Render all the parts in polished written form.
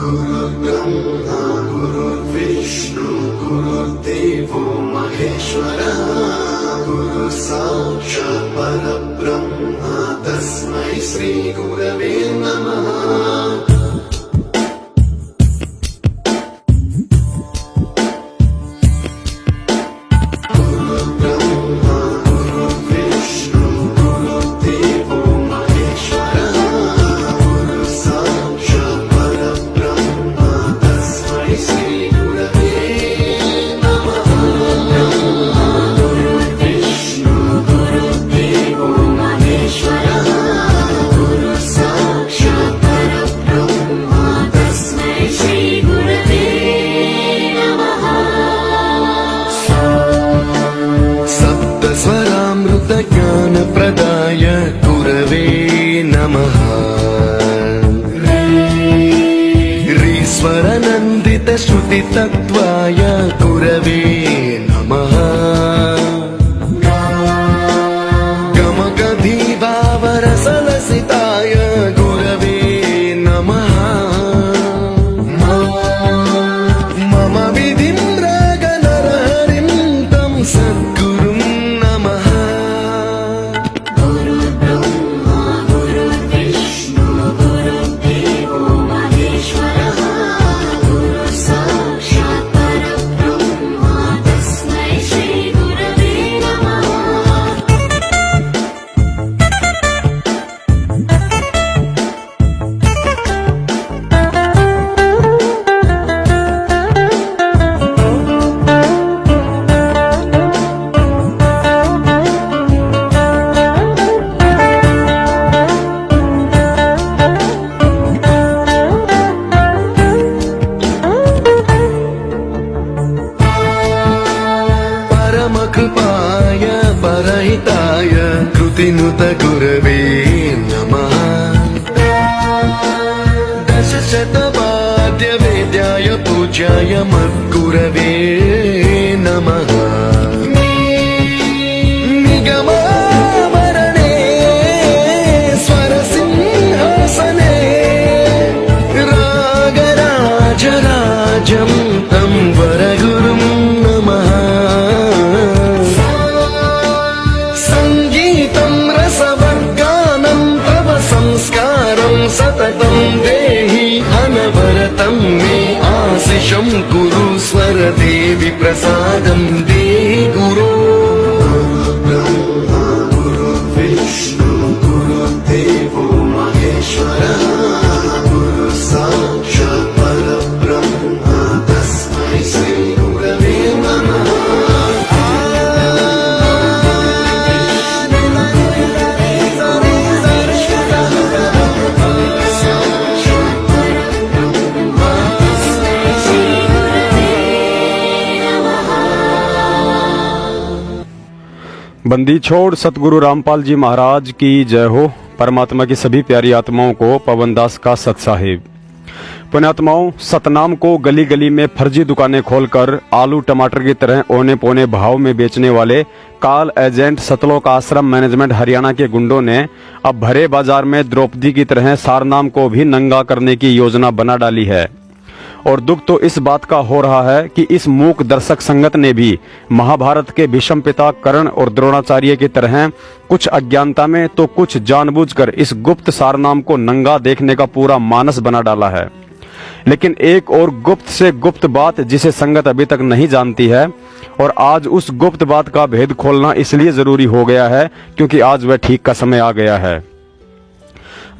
गुरुर्ब्रह्मा गुरुर्विष्णु गुरुर्देवो महेश्वरः गुरु साक्षात् परब्रह्म तस्मै श्री गुरवे नमः। ज्ञान प्रदाय गुरवे नमः। ईश्वरनन्दित श्रुति तत्त्वाय गुरवे नमः। गमगधीभावरसलसिताय गुरवे नमः। मम विधिं रागनरहरिं तं सद्गुरुं नमः। कृपाय परहिताय कृतिनुत गुरवे नमः। दशशतवाद्य वेद्याय पूज्याय मद्गुरवे नमः। निगमावरणे स्वरसिंहासने रागराजराजं तं वरगुरुं नमः। सततं देहि अनवरतं मे आशिषं कुरु स्वरदेवि प्रसादं देहि गुरो। गुरुर्ब्रह्मा गुरुर्विष्णु गुरुर्देवो महेश्वरः गुरु साक्षात् परब्रह्म तस्मै श्री गुरवे नमः। बंदी छोड़ सतगुरु रामपाल जी महाराज की जय हो। परमात्मा की सभी प्यारी आत्माओं को पवनदास का सत साहिब। पुण्यात्माओं, सतनाम को गली गली में फर्जी दुकानें खोलकर आलू टमाटर की तरह औने पौने भाव में बेचने वाले काल एजेंट सतलोक आश्रम मैनेजमेंट हरियाणा के गुंडों ने अब भरे बाजार में द्रौपदी की तरह सारनाम को भी नंगा करने की योजना बना डाली है। और दुख तो इस बात का हो रहा है कि इस मूक दर्शक संगत ने भी महाभारत के भीष्म पिता कर्ण और द्रोणाचार्य की तरह कुछ अज्ञानता में तो कुछ जानबूझकर इस गुप्त सारनाम को नंगा देखने का पूरा मानस बना डाला है। लेकिन एक और गुप्त से गुप्त बात जिसे संगत अभी तक नहीं जानती है, और आज उस गुप्त बात का भेद खोलना इसलिए जरूरी हो गया है क्योंकि आज वह ठीक का समय आ गया है।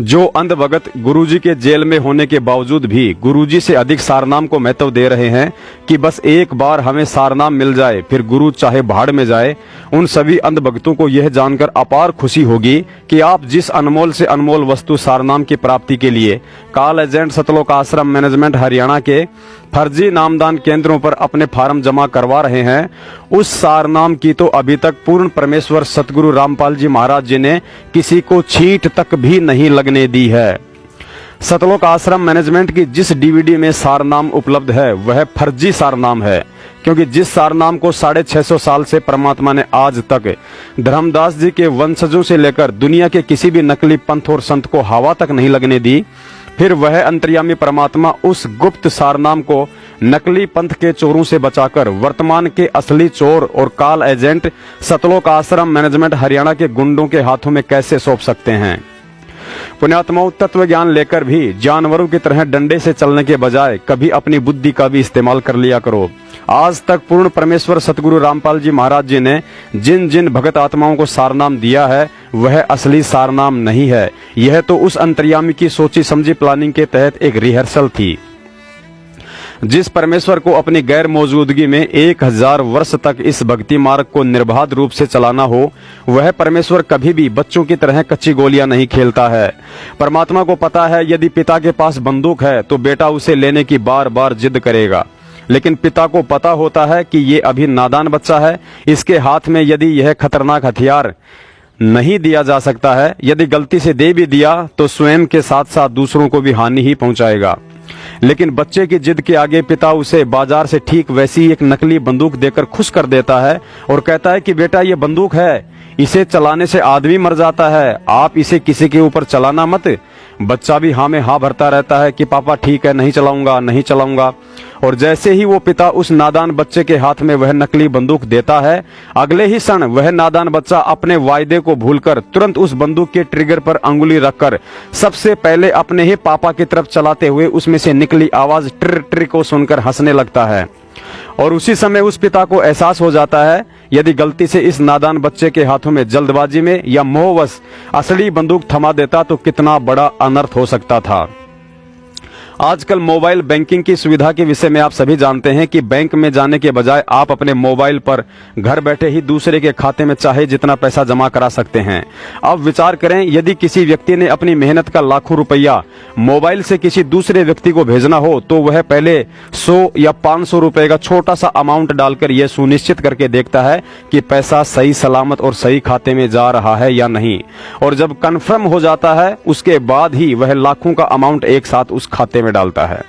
जो अंध भगत गुरुजी के जेल में होने के बावजूद भी गुरुजी से अधिक सारनाम को महत्व दे रहे हैं कि बस एक बार हमें सारनाम मिल जाए फिर गुरु चाहे भाड़ में जाए, उन सभी अंध भक्तों को यह जानकर अपार खुशी होगी कि आप जिस अनमोल से अनमोल वस्तु सारनाम की प्राप्ति के लिए काल एजेंट सतलोक आश्रम मैनेजमेंट हरियाणा के फर्जी नामदान केंद्रों पर अपने फार्म जमा करवा रहे हैं, उस सारनाम की तो अभी तक पूर्ण परमेश्वर सतगुरु रामपाल जी महाराज जी ने किसी को छींट तक भी नहीं लगने दी है। सतलोक आश्रम मैनेजमेंट की जिस डीवीडी में सारनाम उपलब्ध है वह फर्जी सारनाम है, क्योंकि जिस सारनाम को 650 साल से परमात्मा ने आज तक धर्मदास जी के वंशजों से लेकर दुनिया के किसी भी नकली पंथ और संत को हवा तक नहीं लगने दी, फिर वह अंतर्यामी परमात्मा उस गुप्त सारनाम को नकली पंथ के चोरों से बचाकर वर्तमान के असली चोर और काल एजेंट सतलोक आश्रम मैनेजमेंट हरियाणा के गुंडों के हाथों में कैसे सौंप सकते हैं। पुण्यात्माओं, तत्व ज्ञान लेकर भी जानवरों की तरह डंडे से चलने के बजाय कभी अपनी बुद्धि का भी इस्तेमाल कर लिया करो। आज तक पूर्ण परमेश्वर सतगुरु रामपाल जी महाराज जी ने जिन जिन भगत आत्माओं को सारनाम दिया है वह असली सारनाम नहीं है। यह तो उस अंतर्यामी की सोची समझी प्लानिंग के तहत एक रिहर्सल थी। जिस परमेश्वर को अपनी गैर मौजूदगी में 1000 वर्ष तक इस भक्ति मार्ग को निर्बाध रूप से चलाना हो, वह परमेश्वर कभी भी बच्चों की तरह कच्ची गोलियां नहीं खेलता है। परमात्मा को पता है यदि पिता के पास बंदूक है तो बेटा उसे लेने की बार बार जिद करेगा, लेकिन पिता को पता होता है कि ये अभी नादान बच्चा है, इसके हाथ में यदि यह खतरनाक हथियार नहीं दिया जा सकता है, यदि गलती से दे भी दिया तो स्वयं के साथ साथ दूसरों को भी हानि ही पहुंचाएगा। लेकिन बच्चे की जिद के आगे पिता उसे बाजार से ठीक वैसी एक नकली बंदूक देकर खुश कर देता है और कहता है कि बेटा ये बंदूक है, इसे चलाने से आदमी मर जाता है, आप इसे किसी के ऊपर चलाना मत। बच्चा भी हाँ में हाँ भरता रहता है कि पापा ठीक है, नहीं चलाऊंगा नहीं चलाऊंगा। और जैसे ही वो पिता उस नादान बच्चे के हाथ में वह नकली बंदूक देता है, अगले ही क्षण वह नादान बच्चा अपने वायदे को भूलकर तुरंत उस बंदूक के ट्रिगर पर अंगुली रखकर सबसे पहले अपने ही पापा की तरफ चलाते हुए उसमें से निकली आवाज ट्र ट्र को सुनकर हंसने लगता है। और उसी समय उस पिता को एहसास हो जाता है यदि गलती से इस नादान बच्चे के हाथों में जल्दबाजी में या मोहवश असली बंदूक थमा देता तो कितना बड़ा अनर्थ हो सकता था। आजकल मोबाइल बैंकिंग की सुविधा के विषय में आप सभी जानते हैं कि बैंक में जाने के बजाय आप अपने मोबाइल पर घर बैठे ही दूसरे के खाते में चाहे जितना पैसा जमा करा सकते हैं। अब विचार करें, यदि किसी व्यक्ति ने अपनी मेहनत का लाखों रुपया मोबाइल से किसी दूसरे व्यक्ति को भेजना हो तो वह पहले 100 या 500 रुपए का छोटा सा अमाउंट डालकर यह सुनिश्चित करके देखता है कि पैसा सही सलामत और सही खाते में जा रहा है या नहीं, और जब कन्फर्म हो जाता है उसके बाद ही वह लाखों का अमाउंट एक साथ उस खाते में डालता है।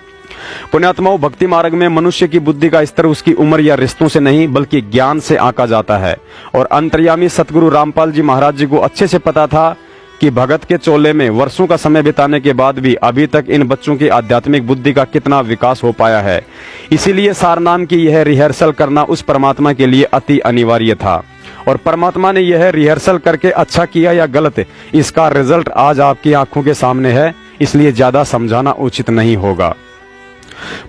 पुण्यात्माओं, भक्ति मार्ग में मनुष्य की बुद्धि का स्तर उसकी उम्र या रिश्तों से नहीं बल्कि ज्ञान से आंका जाता है। और अंतर्यामी सतगुरु रामपाल जी महाराज जी को अच्छे से पता था कि भगत के चोले में वर्षों का समय बिताने के बाद भी अभी तक इन बच्चों की आध्यात्मिक बुद्धि का कितना विकास हो पाया है। इसीलिए सारनाम की यह रिहर्सल करना उस परमात्मा के लिए अति अनिवार्य था। और परमात्मा ने यह रिहर्सल करके अच्छा किया या गलत, इसका रिजल्ट आज आपकी आंखों के सामने है, इसलिए ज्यादा समझाना उचित नहीं होगा।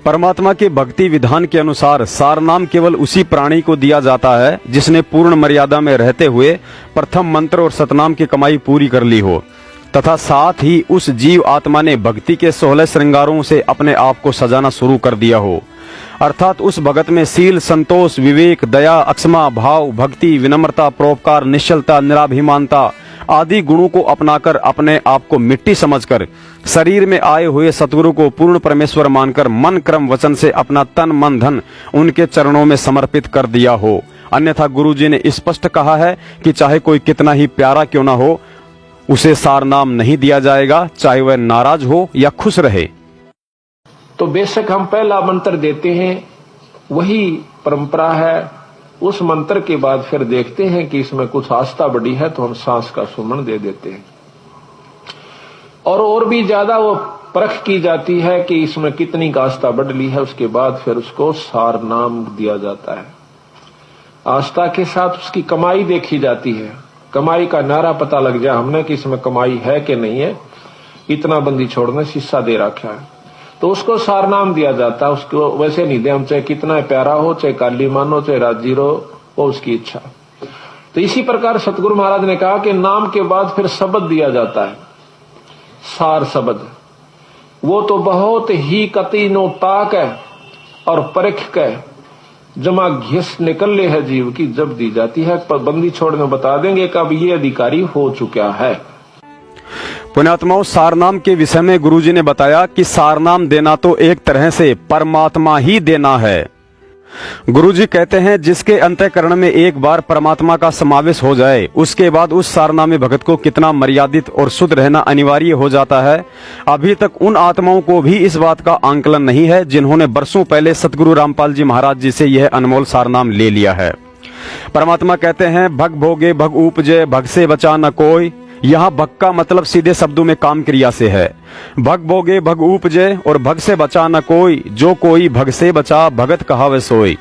परमात्मा के भक्ति विधान के अनुसार सारनाम केवल उसी प्राणी को दिया जाता है जिसने पूर्ण मर्यादा में रहते हुए प्रथम मंत्र और सतनाम की कमाई पूरी कर ली हो, तथा साथ ही उस जीव आत्मा ने भक्ति के 16 श्रृंगारों से अपने आप को सजाना शुरू कर दिया हो। अर्थात उस भगत में शील, संतोष, विवेक, दया, अक्षमा भाव, भक्ति, विनम्रता, परोपकार, निश्चलता, निराभिमानता आदि गुणों को अपनाकर अपने आप को मिट्टी समझकर शरीर में आए हुए सतगुरु को पूर्ण परमेश्वर मानकर मन क्रम वचन से अपना तन मन धन उनके चरणों में समर्पित कर दिया हो। अन्यथा गुरुजी ने स्पष्ट कहा है कि चाहे कोई कितना ही प्यारा क्यों ना हो, उसे सारनाम नहीं दिया जाएगा, चाहे वह नाराज हो या खुश रहे। तो बेशक हम पहला मंत्र देते हैं, वही परंपरा है। उस मंत्र के बाद फिर देखते हैं कि इसमें कुछ आस्था बढ़ी है तो हम सांस का सुमन दे देते हैं, और भी ज्यादा वो परख की जाती है कि इसमें कितनी का आस्था बढ़ ली है। उसके बाद फिर उसको सार नाम दिया जाता है। आस्था के साथ उसकी कमाई देखी जाती है। कमाई का नारा पता लग जाए हमने कि इसमें कमाई है कि नहीं है, इतना बंदी छोड़ने शीशा दे रखा है तो उसको सारनाम दिया जाता है। उसको वैसे नहीं दे, हम चाहे कितना प्यारा हो, चाहे काली मानो, चाहे राजीरो हो, उसकी इच्छा। तो इसी प्रकार सतगुरु महाराज ने कहा कि नाम के बाद फिर शब्द दिया जाता है, सार शब्द। वो तो बहुत ही कति नो ताक है और परख के जमा घिस निकले है जीव की जब दी जाती है। पर बंदी छोड़ने बता देंगे कब ये अधिकारी हो चुका है। पुण्यात्माओं, सारनाम के विषय में गुरुजी ने बताया कि सारनाम देना तो एक तरह से परमात्मा ही देना है। गुरुजी कहते हैं जिसके अंतःकरण में एक बार परमात्मा का समावेश हो जाए उसके बाद उस सारनामी भगत को कितना मर्यादित और शुद्ध रहना अनिवार्य हो जाता है। अभी तक उन आत्माओं को भी इस बात का आंकलन नहीं है जिन्होंने बरसों पहले सतगुरु रामपाल जी महाराज जी से यह अनमोल सारनाम ले लिया है। परमात्मा कहते हैं भग भोगे भग उपजे भग से बचा न कोई, यहाँ भग का मतलब सीधे शब्दों में काम क्रिया से है। भग बोगे भग उपजे, और भग से बचा न कोई, जो कोई भग से बचा भगत कहावे सोई।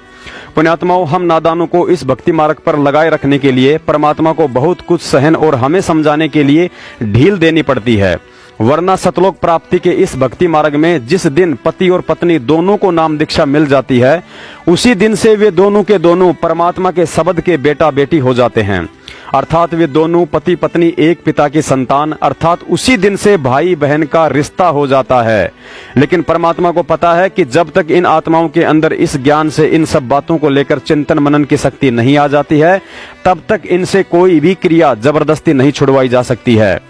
पुण्यात्माओं, हम नादानों को इस भक्ति मार्ग पर लगाए रखने के लिए परमात्मा को बहुत कुछ सहन और हमें समझाने के लिए ढील देनी पड़ती है, वरना सतलोक प्राप्ति के इस भक्ति मार्ग में जिस दिन पति और पत्नी दोनों को नाम दीक्षा मिल जाती है, उसी दिन से वे दोनों के दोनों परमात्मा के शब्द के बेटा बेटी हो जाते हैं। अर्थात वे दोनों पति पत्नी एक पिता की संतान, अर्थात उसी दिन से भाई बहन का रिश्ता हो जाता है। लेकिन परमात्मा को पता है कि जब तक इन आत्माओं के अंदर इस ज्ञान से इन सब बातों को लेकर चिंतन मनन की शक्ति नहीं आ जाती है, तब तक इनसे कोई भी क्रिया जबरदस्ती नहीं छुड़वाई जा सकती है।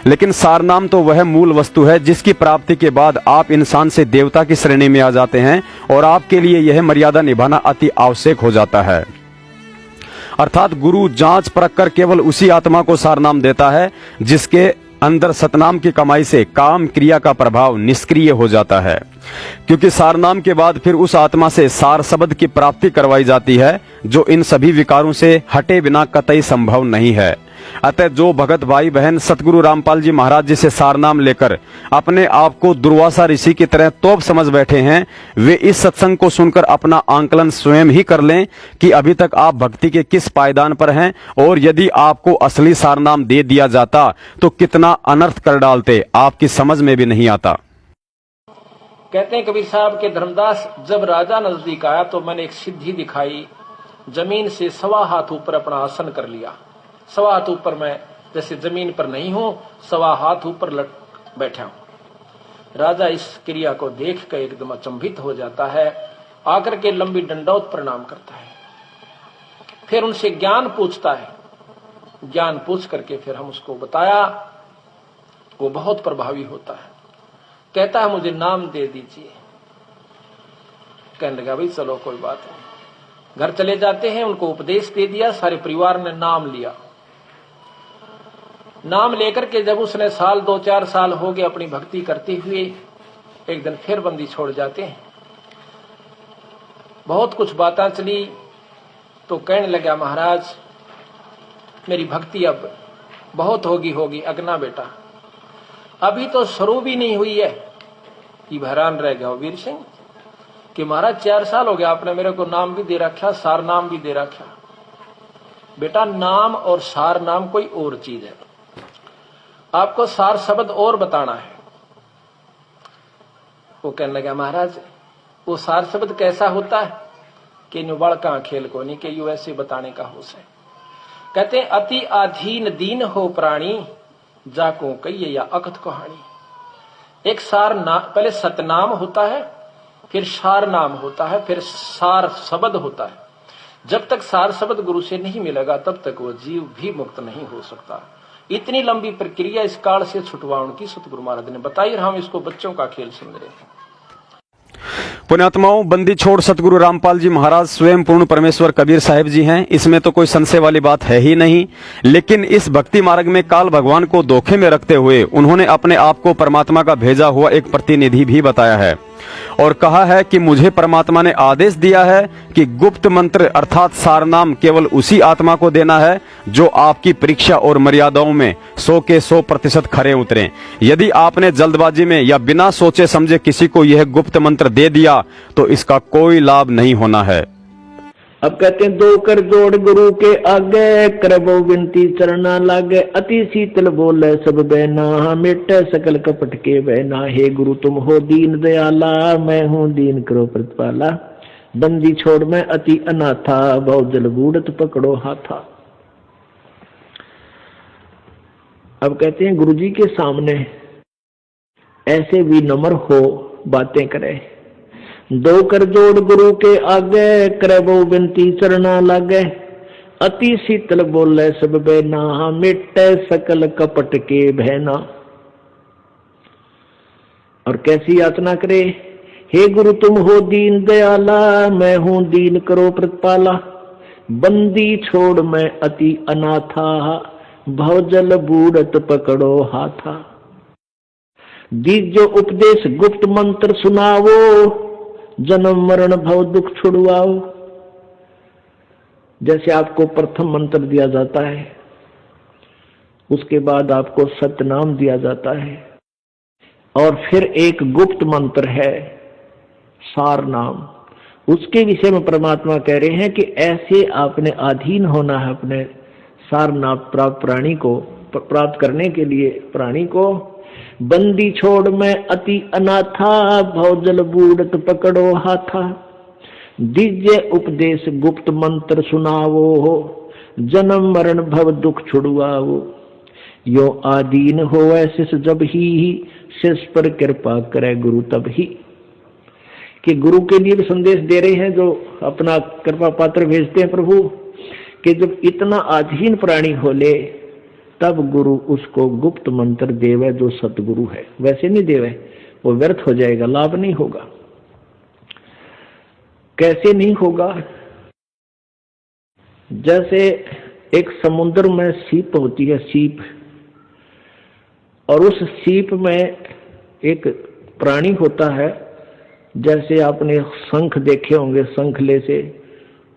लेकिन सारनाम तो वह मूल वस्तु है जिसकी प्राप्ति के बाद आप इंसान से देवता की श्रेणी में आ जाते हैं, और आपके लिए यह मर्यादा निभाना अति आवश्यक हो जाता है। अर्थात गुरु जांच परख कर केवल उसी आत्मा को सारनाम देता है जिसके अंदर सतनाम की कमाई से काम क्रिया का प्रभाव निष्क्रिय हो जाता है, क्योंकि सारनाम के बाद फिर उस आत्मा से सार शब्द की प्राप्ति करवाई जाती है, जो इन सभी विकारों से हटे बिना कतई संभव नहीं है। अतः जो भगत भाई बहन सतगुरु रामपाल जी महाराज जी से सारनाम लेकर अपने आप को दुर्वासा ऋषि की तरह तोप समझ बैठे हैं, वे इस सत्संग को सुनकर अपना आंकलन स्वयं ही कर लें कि अभी तक आप भक्ति के किस पायदान पर हैं, और यदि आपको असली सारनाम दे दिया जाता तो कितना अनर्थ कर डालते, आपकी समझ में भी नहीं आता। कहते हैं कबीर साहब के धर्मदास, जब राजा नजदीक आया तो मैंने एक सिद्धि दिखाई, जमीन से 1.25 हाथ ऊपर अपना आसन कर लिया। 1.25 हाथ ऊपर मैं जैसे जमीन पर नहीं हूं, 1.25 हाथ ऊपर बैठा हूं। राजा इस क्रिया को देख कर एकदम अचंभित हो जाता है, आकर के लंबी दंडौत प्रणाम करता है, फिर उनसे ज्ञान पूछता है। ज्ञान पूछ करके फिर हम उसको बताया, वो बहुत प्रभावी होता है। कहता है मुझे नाम दे दीजिए। कहने लगा भाई चलो कोई बात नहीं। घर चले जाते हैं, उनको उपदेश दे दिया, सारे परिवार ने नाम लिया। नाम लेकर के जब उसने 2-4 साल हो गए अपनी भक्ति करते हुए, एक दिन फिर बंदी छोड़ जाते हैं। बहुत कुछ बातें चली तो कहने लगा महाराज मेरी भक्ति अब बहुत होगी अगना बेटा, अभी तो शुरू भी नहीं हुई है। कि हैरान रह गया वीर सिंह कि महाराज 4 साल हो गया, आपने मेरे को नाम भी दे रखा, सार नाम भी दे रखा। बेटा नाम और सार नाम कोई और चीज है, आपको सार शब्द और बताना है। वो कहने लगा महाराज वो सार शब्द कैसा होता है कि नुबड़ का खेल को नहीं, कि यू ऐसे बताने का हो से। कहते हैं अति अधीन दीन हो प्राणी, जाको कहिए या अकथ कहानी। एक सार नाम, पहले सतनाम होता है, फिर सार नाम होता है, फिर सार शब्द होता है। जब तक सार शब्द गुरु से नहीं मिलेगा तब तक वो जीव भी मुक्त नहीं हो सकता। इतनी लंबी प्रक्रिया इस काल से छुटवाने की सतगुरु महाराज ने बताई, और हम इसको बच्चों का खेल समझ रहे हैं। पुण्यात्माओं, बंदी छोड़ सतगुरु रामपाल जी महाराज स्वयं पूर्ण परमेश्वर कबीर साहिब जी हैं, इसमें तो कोई संशय वाली बात है ही नहीं। लेकिन इस भक्ति मार्ग में काल भगवान को धोखे में रखते हुए उन्होंने अपने आप को परमात्मा का भेजा हुआ एक प्रतिनिधि भी बताया है, और कहा है कि मुझे परमात्मा ने आदेश दिया है कि गुप्त मंत्र अर्थात सारनाम केवल उसी आत्मा को देना है जो आपकी परीक्षा और मर्यादाओं में 100 के 100% खरे उतरे। यदि आपने जल्दबाजी में या बिना सोचे समझे किसी को यह गुप्त मंत्र दे दिया तो इसका कोई लाभ नहीं होना है। अब कहते हैं 2 कर जोड़ गुरु के आगे, करबो विनती चरना लागे, अति शीतल बोले सब बहना, मिटे सकल कपट के बहना। हे गुरु तुम हो दीन दयाला, मैं हूँ दीन करो प्रतिपाला। बंदी छोड़ मैं अति अनाथा, बहुत जल बूढ़त पकड़ो हाथा। अब कहते हैं गुरु जी के सामने ऐसे विनम्र हो बातें करे। 2 कर जोड़ गुरु के आगे, करबो विनती चरना लागे, अति शीतल बोले सब बहना, मिटे सकल कपट के बहना। और कैसी यातना करे, हे गुरु तुम हो दीन दयाला, मैं हूं दीन करो प्रतिपाला। बंदी छोड़ मैं अति अनाथा, भवजल बूढ़त पकड़ो हाथा। दीजो उपदेश गुप्त मंत्र सुनावो, जन्म मरण भव दुख छुड़वाओ। जैसे आपको प्रथम मंत्र दिया जाता है उसके बाद आपको सतनाम दिया जाता है। और फिर एक गुप्त मंत्र है सार नाम, उसके विषय में परमात्मा कह रहे हैं कि ऐसे आपने अधीन होना है अपने सार नाम प्राप्त प्राणी को प्राप्त करने के लिए। प्राणी को बंदी छोड़ मैं अति अनाथा, भवजल बूढ़त पकड़ो हाथा, दीजिए उपदेश गुप्त मंत्र सुनावो हो, जन्म मरण भव दुख छुड़वाओ, यो आदीन हो ऐसे जब ही शिष पर कृपा करे गुरु तब ही। कि गुरु के लिए भी संदेश दे रहे हैं जो अपना कृपा पात्र भेजते हैं प्रभु, कि जब इतना अधीन प्राणी हो ले तब गुरु उसको गुप्त मंत्र देवे जो सतगुरु है, वैसे नहीं देवे, वो व्यर्थ हो जाएगा, लाभ नहीं होगा। कैसे नहीं होगा? जैसे एक समुद्र में सीप होती है, सीप, और उस सीप में एक प्राणी होता है, जैसे आपने शंख देखे होंगे, शंखले से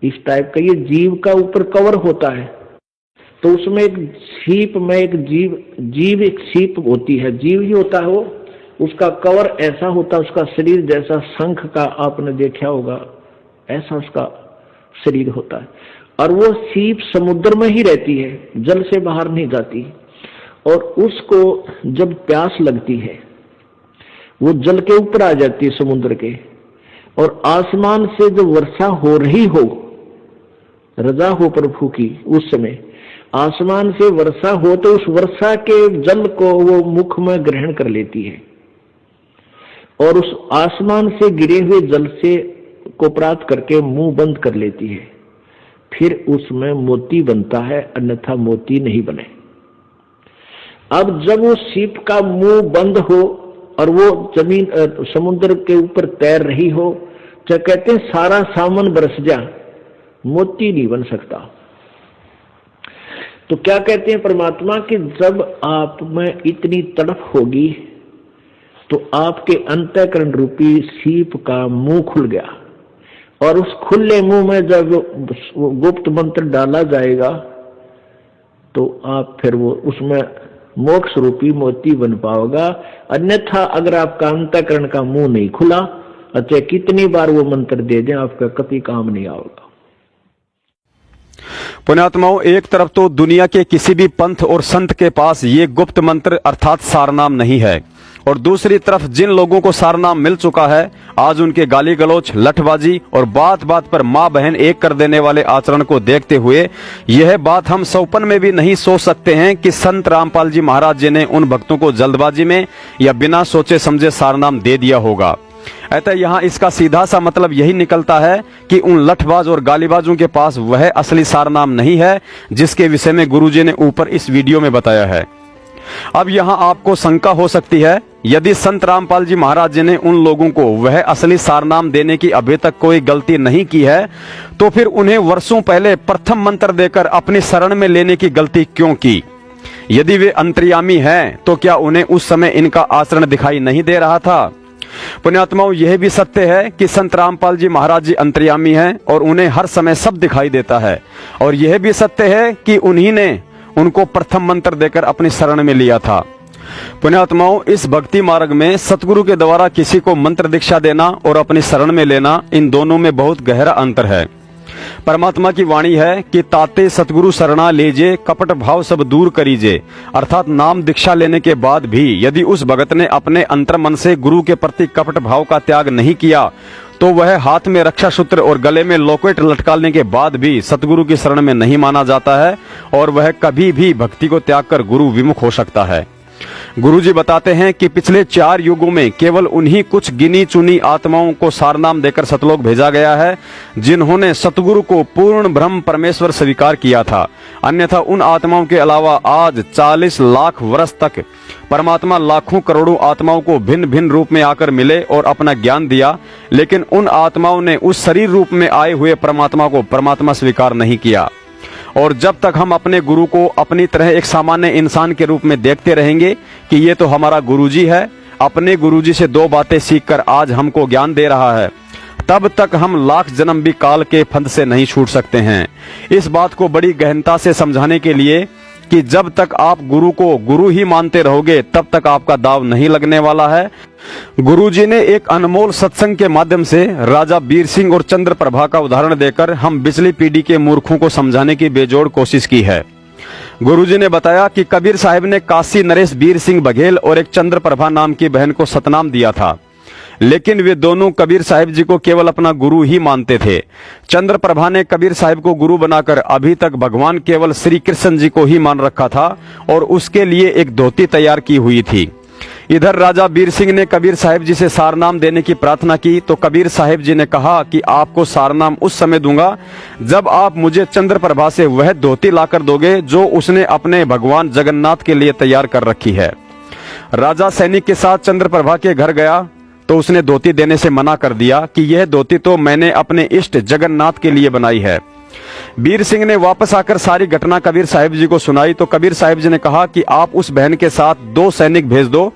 इस टाइप का ये जीव का ऊपर कवर होता है। तो उसमें एक सीप में एक जीव एक सीप होती है, जीव ही होता है वो, उसका कवर ऐसा होता है, उसका शरीर जैसा शंख का आपने देखा होगा, ऐसा उसका शरीर होता है। और वो सीप समुद्र में ही रहती है, जल से बाहर नहीं जाती। और उसको जब प्यास लगती है वो जल के ऊपर आ जाती है समुद्र के, और आसमान से जब वर्षा हो रही हो, रजा हो प्रभु की, उस समय आसमान से वर्षा हो तो उस वर्षा के जल को वो मुख में ग्रहण कर लेती है और उस आसमान से गिरे हुए जल से को प्राप्त करके मुंह बंद कर लेती है। फिर उसमें मोती बनता है, अन्यथा मोती नहीं बने। अब जब वो सीप का मुंह बंद हो और वो जमीन समुद्र के ऊपर तैर रही हो, तो कहते हैं सारा सामान बरस जा, मोती नहीं बन सकता। तो क्या कहते हैं परमात्मा कि जब आप में इतनी तड़प होगी तो आपके अंतःकरण रूपी सीप का मुंह खुल गया, और उस खुले मुंह में जब वो गुप्त मंत्र डाला जाएगा तो आप फिर वो उसमें मोक्ष रूपी मोती बन पाओगा। अन्यथा अगर आपका अंतःकरण का मुंह नहीं खुला, अच्छा कितनी बार वो मंत्र दे दें, आपका कभी काम नहीं आएगा। पुण्यात्माओं, एक तरफ तो दुनिया के किसी भी पंथ और संत के पास ये गुप्त मंत्र अर्थात सारनाम नहीं है, और दूसरी तरफ जिन लोगों को सारनाम मिल चुका है, आज उनके गाली गलौच, लठबाजी और बात बात पर माँ बहन एक कर देने वाले आचरण को देखते हुए यह बात हम सौपन में भी नहीं सोच सकते हैं कि संत रामपाल जी महाराज जी ने उन भक्तों को जल्दबाजी में या बिना सोचे समझे सारनाम दे दिया होगा। अतः यहाँ इसका सीधा सा मतलब यही निकलता है कि उन लठबाज और गालीबाजों के पास वह असली सारनाम नहीं है जिसके विषय में गुरुजी ने ऊपर इस वीडियो में बताया है। अब यहाँ आपको शंका हो सकती है, यदि संत रामपाल जी महाराज जी ने उन लोगों को वह असली सारनाम देने की अभी तक कोई गलती नहीं की है, तो फिर उन्हें वर्षों पहले प्रथम मंत्र देकर अपनी शरण में लेने की गलती क्यों की? यदि वे अंतर्यामी हैं, तो क्या उन्हें उस समय इनका आचरण दिखाई नहीं दे रहा था? पुण्यात्माओं, यह भी सत्य है कि संत रामपाल जी महाराज जी अंतर्यामी हैं और उन्हें हर समय सब दिखाई देता है, और यह भी सत्य है कि उन्हीं ने उनको प्रथम मंत्र देकर अपनी शरण में लिया था। पुण्यात्माओं, इस भक्ति मार्ग में सतगुरु के द्वारा किसी को मंत्र दीक्षा देना और अपनी शरण में लेना, इन दोनों में बहुत गहरा अंतर है। परमात्मा की वाणी है कि ताते सतगुरु शरणा लीजे, कपट भाव सब दूर करीजे। अर्थात नाम दीक्षा लेने के बाद भी यदि उस भगत ने अपने अंतर मन से गुरु के प्रति कपट भाव का त्याग नहीं किया, तो वह हाथ में रक्षा सूत्र और गले में लॉकेट लटकाने के बाद भी सतगुरु की शरण में नहीं माना जाता है, और वह कभी भी भक्ति को त्याग कर गुरु विमुख हो सकता है। गुरुजी बताते हैं कि पिछले 4 युगों में केवल उन्हीं कुछ गिनी चुनी आत्माओं को सारनाम देकर सतलोक भेजा गया है जिन्होंने सतगुरु को पूर्ण ब्रह्म परमेश्वर स्वीकार किया था। अन्यथा उन आत्माओं के अलावा आज 40 लाख वर्ष तक परमात्मा लाखों करोड़ों आत्माओं को भिन्न भिन्न रूप में आकर मिले और अपना ज्ञान दिया, लेकिन उन आत्माओं ने उस शरीर रूप में आए हुए परमात्मा को परमात्मा स्वीकार नहीं किया। और जब तक हम अपने गुरु को अपनी तरह एक सामान्य इंसान के रूप में देखते रहेंगे कि ये तो हमारा गुरुजी है, अपने गुरुजी से 2 बातें सीखकर आज हमको ज्ञान दे रहा है, तब तक हम लाख जन्म भी काल के फंद से नहीं छूट सकते हैं। इस बात को बड़ी गहनता से समझाने के लिए कि जब तक आप गुरु को गुरु ही मानते रहोगे तब तक आपका दाव नहीं लगने वाला है। गुरुजी ने एक अनमोल सत्संग के माध्यम से राजा बीर सिंह और चंद्रप्रभा का उदाहरण देकर हम पिछली पीढ़ी के मूर्खों को समझाने की बेजोड़ कोशिश की है। गुरुजी ने बताया कि कबीर साहब ने काशी नरेश बीर सिंह बघेल और एक चंद्रप्रभा नाम की बहन को सतनाम दिया था, लेकिन वे दोनों कबीर साहिब जी को केवल अपना गुरु ही मानते थे। चंद्रप्रभा ने कबीर साहिब को गुरु बनाकर अभी तक भगवान केवल श्री कृष्ण जी को ही मान रखा था और उसके लिए एक धोती तैयार की हुई थी। इधर राजा बीर सिंह ने कबीर साहिब जी से सारनाम देने की प्रार्थना की तो कबीर साहिब जी ने कहा कि आपको सारनाम उस समय दूंगा जब आप मुझे चंद्रप्रभा से वह धोती लाकर दोगे जो उसने अपने भगवान जगन्नाथ के लिए तैयार कर रखी है। राजा सैनिक के साथ चंद्रप्रभा के घर गया तो उसने धोती देने से मना कर दिया कि यह धोती तो मैंने अपने इष्ट जगन्नाथ के लिए बनाई है। बीर सिंह ने वापस आकर सारी घटना कबीर साहिब जी को सुनाई तो कबीर साहिब जी ने कहा कि आप उस बहन के साथ 2 सैनिक भेज दो,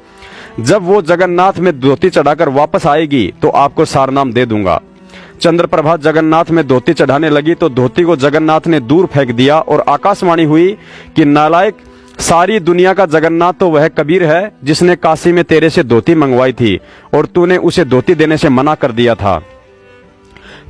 जब वो जगन्नाथ में धोती चढ़ाकर वापस आएगी तो आपको सारनाम दे दूंगा। चंद्रप्रभा जगन्नाथ में धोती चढ़ाने लगी तो धोती को जगन्नाथ ने दूर फेंक दिया और आकाशवाणी हुई कि नालायक, सारी दुनिया का जगन्नाथ तो वह कबीर है जिसने काशी में तेरे से धोती मंगवाई थी और तूने उसे धोती देने से मना कर दिया था।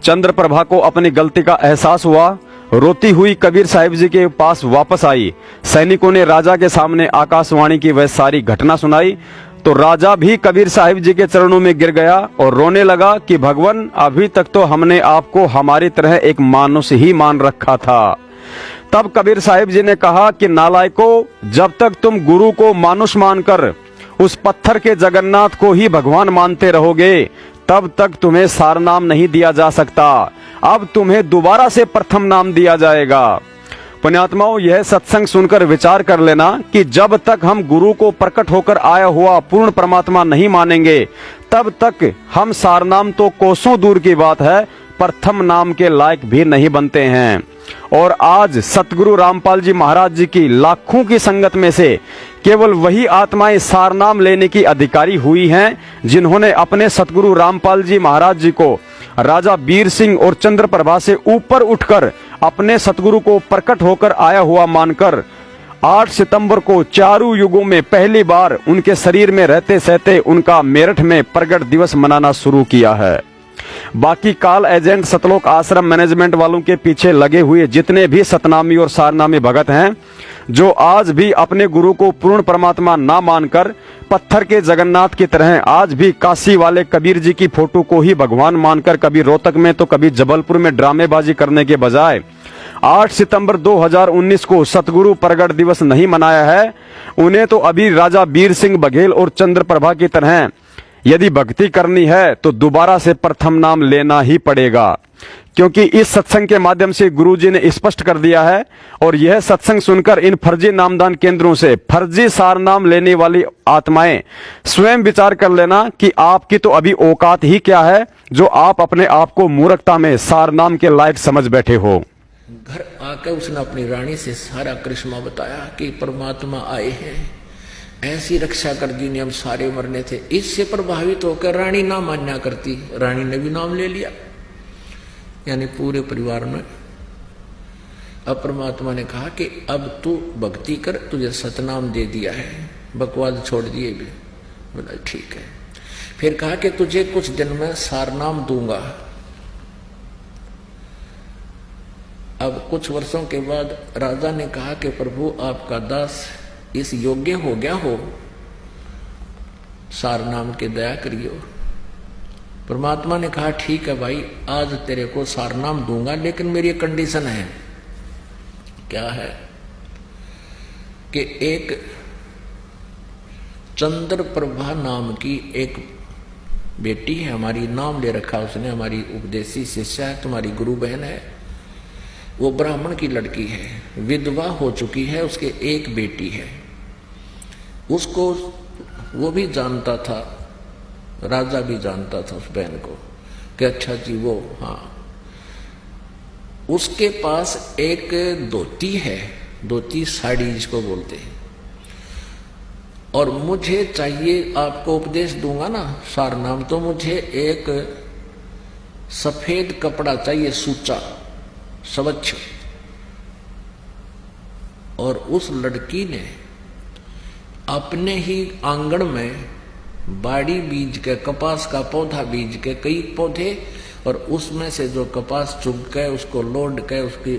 चंद्रप्रभा को अपनी गलती का एहसास हुआ। रोती हुई कबीर साहिब जी के पास वापस आई। सैनिकों ने राजा के सामने आकाशवाणी की वह सारी घटना सुनाई तो राजा भी कबीर साहिब जी के चरणों में गिर गया और रोने लगा कि भगवान, अभी तक तो हमने आपको हमारी तरह एक मानुष ही मान रखा था। तब कबीर साहिब जी ने कहा कि नालायको, जब तक तुम गुरु को मानुष मानकर उस पत्थर के जगन्नाथ को ही भगवान मानते रहोगे तब तक तुम्हें सारनाम नहीं दिया जा सकता। अब तुम्हें दोबारा से प्रथम नाम दिया जाएगा। पुण्यात्माओं, यह सत्संग सुनकर विचार कर लेना कि जब तक हम गुरु को प्रकट होकर आया हुआ पूर्ण परमात्मा नहीं मानेंगे तब तक हम सारनाम तो कोसों दूर की बात है, प्रथम नाम के लायक भी नहीं बनते हैं। और आज सतगुरु रामपाल जी महाराज जी की लाखों की संगत में से केवल वही आत्माएं सारनाम लेने की अधिकारी हुई हैं जिन्होंने अपने सतगुरु रामपाल जी महाराज जी को राजा बीर सिंह और चंद्रप्रभा से ऊपर उठकर अपने सतगुरु को प्रकट होकर आया हुआ मानकर 8 सितंबर को चारों युगों में पहली बार उनके शरीर में रहते सहते उनका मेरठ में प्रगट दिवस मनाना शुरू किया है। बाकी काल एजेंट सतलोक आश्रम मैनेजमेंट वालों के पीछे लगे हुए जितने भी सतनामी और सारनामी भगत हैं, जो आज भी अपने गुरु को पूर्ण परमात्मा ना मानकर पत्थर के जगन्नाथ की तरह आज भी काशी वाले कबीर जी की फोटो को ही भगवान मानकर कभी रोहतक में तो कभी जबलपुर में ड्रामेबाजी करने के बजाय 8 सितंबर 2019 को सतगुरु प्रगट दिवस नहीं मनाया है, उन्हें तो अभी राजा बीर सिंह बघेल और चंद्रप्रभा की तरह यदि भक्ति करनी है तो दोबारा से प्रथम नाम लेना ही पड़ेगा, क्योंकि इस सत्संग के माध्यम से गुरुजी ने स्पष्ट कर दिया है। और यह सत्संग सुनकर इन फर्जी नामदान केंद्रों से फर्जी सार नाम लेने वाली आत्माएं स्वयं विचार कर लेना कि आपकी तो अभी औकात ही क्या है जो आप अपने आप को मूर्खता में सार नाम के लायक समझ बैठे हो। घर आकर उसने अपनी रानी से सारा करिश्मा बताया कि परमात्मा आए हैं, ऐसी रक्षा कर दी ने, हम सारे मरने थे। इससे प्रभावित होकर रानी ना मान्या करती, रानी ने भी नाम ले लिया, यानी पूरे परिवार में। अब परमात्मा ने कहा कि अब तू भक्ति कर, तुझे सतनाम दे दिया है, बकवाद छोड़ दिए भी। बोला ठीक है। फिर कहा कि तुझे कुछ दिन में सारनाम दूंगा। अब कुछ वर्षों के बाद राजा ने कहा कि प्रभु आपका दास इस योग्य हो गया हो, सारनाम के दया करियो। परमात्मा ने कहा ठीक है भाई, आज तेरे को सारनाम दूंगा, लेकिन मेरी कंडीशन है। क्या है? कि एक चंद्रप्रभा नाम की एक बेटी है हमारी, नाम ले रखा उसने, हमारी उपदेशी शिष्या है, तुम्हारी गुरु बहन है। वो ब्राह्मण की लड़की है, विधवा हो चुकी है, उसके एक बेटी है। उसको वो भी जानता था, राजा भी जानता था उस बहन को कि अच्छा जी वो, हाँ, उसके पास एक धोती है, धोती साड़ी जिसको बोलते हैं, और मुझे चाहिए, आपको उपदेश दूंगा ना सारनाम, तो मुझे एक सफेद कपड़ा चाहिए, सूचा स्वच्छ, और उस लड़की ने अपने ही आंगन में बाड़ी बीज के, कपास का पौधा बीज के, कई पौधे, और उसमें से जो कपास चुग के उसको लोड के उसकी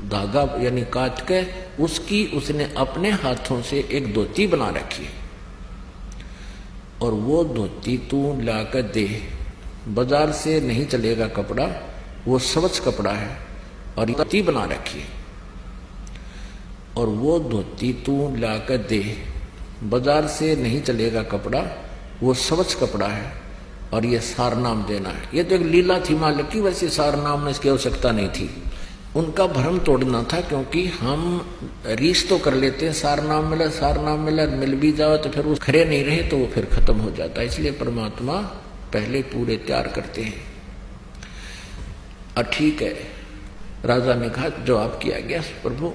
धागा यानी काट के उसकी उसने अपने हाथों से एक धोती बना रखी है। और वो धोती तू लाकर दे, बाजार से नहीं चलेगा कपड़ा, वो स्वच्छ कपड़ा है और धोती बना रखी है। और वो धोती तू लाकर दे, बाजार से नहीं चलेगा कपड़ा, वो स्वच्छ कपड़ा है और ये सारनाम देना है। ये तो एक लीला थी मालिक की, वैसे सारनाम में इसकी आवश्यकता नहीं थी। उनका भ्रम तोड़ना था, क्योंकि हम रीस तो कर लेते हैं, सारनाम मिला, मिल भी जाओ तो फिर वो खरे नहीं रहे तो वो फिर खत्म हो जाता है। इसलिए परमात्मा पहले पूरे तैयार करते हैं। और ठीक है, राजा ने कहा जवाब किया गया प्रभु।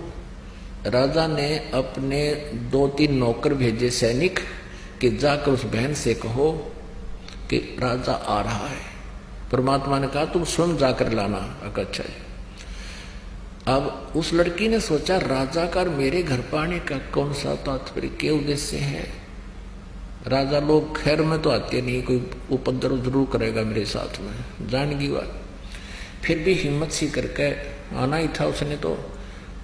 राजा ने अपने 2-3 नौकर भेजे सैनिक कि जाकर उस बहन से कहो कि राजा आ रहा है। परमात्मा ने कहा तुम स्वयं जाकर लाना। अच्छा है। अब उस लड़की ने सोचा राजा का मेरे घर पाने का कौन सा तात्पर्य, क्या उद्देश्य है। राजा लोग खैर में तो आते नहीं, कोई उपद्रव जरूर करेगा मेरे साथ में, जान की बात। फिर भी हिम्मत सी करके आना ही था उसने, तो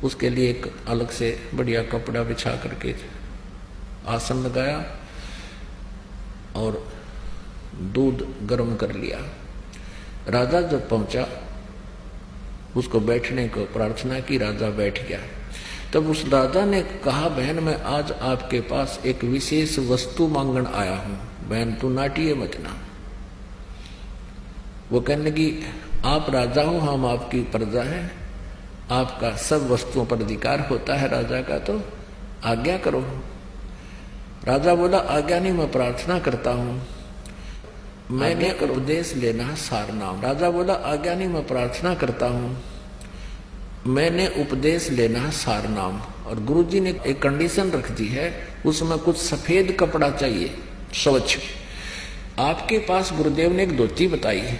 उसके लिए एक अलग से बढ़िया कपड़ा बिछा करके आसन लगाया और दूध गर्म कर लिया। राजा जब पहुंचा उसको बैठने को प्रार्थना की, राजा बैठ गया। तब उस राजा ने कहा बहन मैं आज आपके पास एक विशेष वस्तु मांगन आया हूं, बहन तू नाटिए मत ना। वो कहने लगी आप राजा हो, हम आपकी प्रजा हैं, आपका सब वस्तुओं पर अधिकार होता है राजा का, तो आज्ञा करो। राजा बोला आज्ञा नहीं, मैं प्रार्थना करता हूं, मैंने उपदेश लेना सारनाम। राजा बोला आज्ञा नहीं, मैं प्रार्थना करता हूं, मैंने उपदेश लेना सारनाम। और गुरुजी ने एक कंडीशन रख दी है, उसमें कुछ सफेद कपड़ा चाहिए स्वच्छ। आपके पास गुरुदेव ने एक धोती बताई है,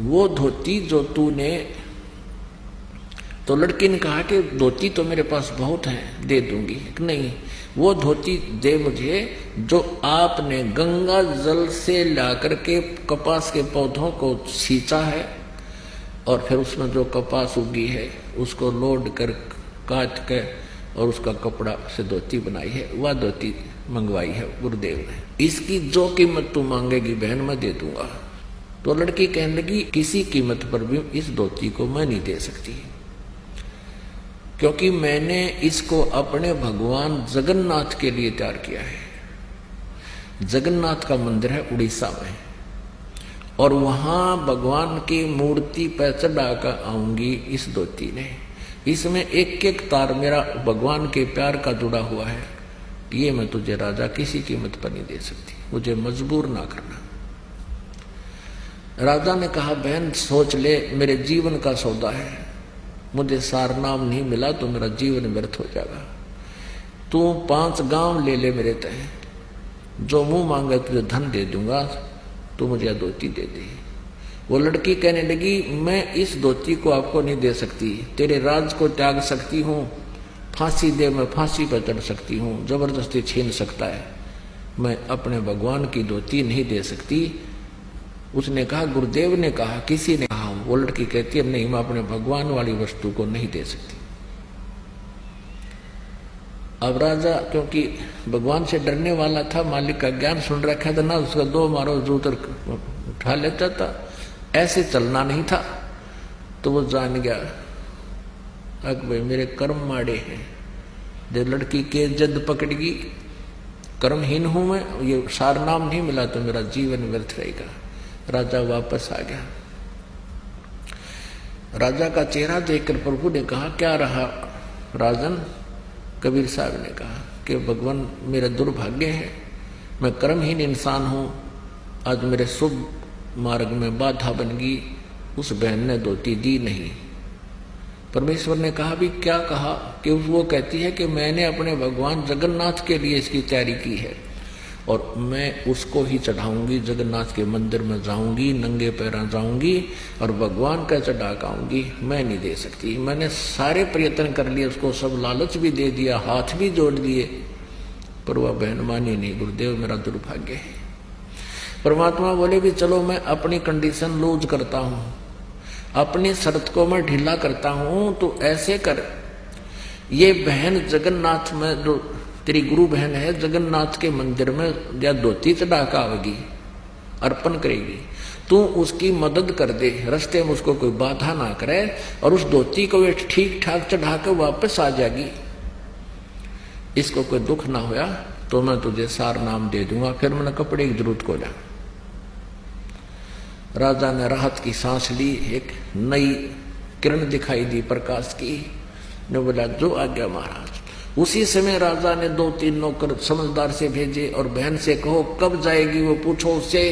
वो धोती जो तूने, तो लड़की ने कहा कि धोती तो मेरे पास बहुत है, दे दूंगी। नहीं, वो धोती दे मुझे जो आपने गंगा जल से लाकर के कपास के पौधों को सींचा है और फिर उसमें जो कपास उगी है उसको लोड कर काट के और उसका कपड़ा से धोती बनाई है, वह धोती मंगवाई है गुरुदेव ने। इसकी जो कीमत तू मांगेगी बहन मैं दे दूंगा। तो लड़की कहने लगी किसी कीमत पर भी इस धोती को मैं नहीं दे सकती, क्योंकि मैंने इसको अपने भगवान जगन्नाथ के लिए तैयार किया है। जगन्नाथ का मंदिर है उड़ीसा में, और वहां भगवान की मूर्ति पर चढ़ाकर आऊंगी इस धोती ने। इसमें एक एक तार मेरा भगवान के प्यार का जुड़ा हुआ है, ये मैं तुझे राजा किसी कीमत पर नहीं दे सकती, मुझे मजबूर ना करना। राजा ने कहा बहन सोच ले, मेरे जीवन का सौदा है, मुझे सारनाम नहीं मिला तो मेरा जीवन व्यर्थ हो जाएगा। तू 5 गांव ले ले मेरे तय, जो मुंह मांगे तुझे धन दे दूंगा, तू मुझे धोती दे दे। वो लड़की कहने लगी मैं इस धोती को आपको नहीं दे सकती, तेरे राज को त्याग सकती हूँ, फांसी दे मैं फांसी पर चढ़ सकती हूँ, जबरदस्ती छीन सकता है, मैं अपने भगवान की धोती नहीं दे सकती। उसने कहा गुरुदेव ने कहा, किसी ने कहा। वो लड़की कहती है नहीं, मैं अपने भगवान वाली वस्तु को नहीं दे सकती। अब राजा क्योंकि भगवान से डरने वाला था, मालिक का ज्ञान सुन रखा था ना, उसका 2 मारो जूतर उठा लेता था, ऐसे चलना नहीं था। तो वो जान गया अक भाई मेरे कर्म माड़े हैं, जब लड़की के जद पकड़गी, कर्महीन हूं मैं, ये सारनाम नहीं मिला तो मेरा जीवन व्यर्थ रहेगा। राजा वापस आ गया। राजा का चेहरा देखकर प्रभु ने कहा क्या रहा राजन। कबीर साहब ने कहा कि भगवान मेरा दुर्भाग्य है, मैं कर्महीन इंसान हूं, आज मेरे शुभ मार्ग में बाधा बन गई, उस बहन ने धोती दी नहीं। परमेश्वर ने कहा भी क्या कहा कि वो कहती है कि मैंने अपने भगवान जगन्नाथ के लिए इसकी तैयारी की है, और मैं उसको ही चढ़ाऊंगी। जगन्नाथ के मंदिर में जाऊंगी, नंगे पैरा जाऊंगी और भगवान का चढ़ा के आऊंगी। मैं नहीं दे सकती। मैंने सारे प्रयत्न कर लिए, उसको सब लालच भी दे दिया, हाथ भी जोड़ दिए, पर वह बहन मानी नहीं। गुरुदेव मेरा दुर्भाग्य है। परमात्मा बोले भी चलो मैं अपनी कंडीशन लूज करता हूं, अपनी शर्त को मैं ढीला करता हूं। तो ऐसे कर, ये बहन जगन्नाथ में जो तेरी गुरु बहन है, जगन्नाथ के मंदिर में या धोती चढ़ा कर आवेगी, अर्पण करेगी, तू उसकी मदद कर दे, रास्ते में उसको कोई बाधा ना करे और उस धोती को वे ठीक ठाक चढ़ा कर वापस आ जाएगी। इसको कोई दुख ना होया तो मैं तुझे सार नाम दे दूंगा, फिर मैंने कपड़े की जरूरत को जा। राजा ने राहत की सांस ली, एक नई किरण दिखाई दी प्रकाश की। ने बोला जो आज्ञा महाराज। उसी समय राजा ने 2-3 नौकर समझदार से भेजे और बहन से कहो कब जाएगी वो पूछो उससे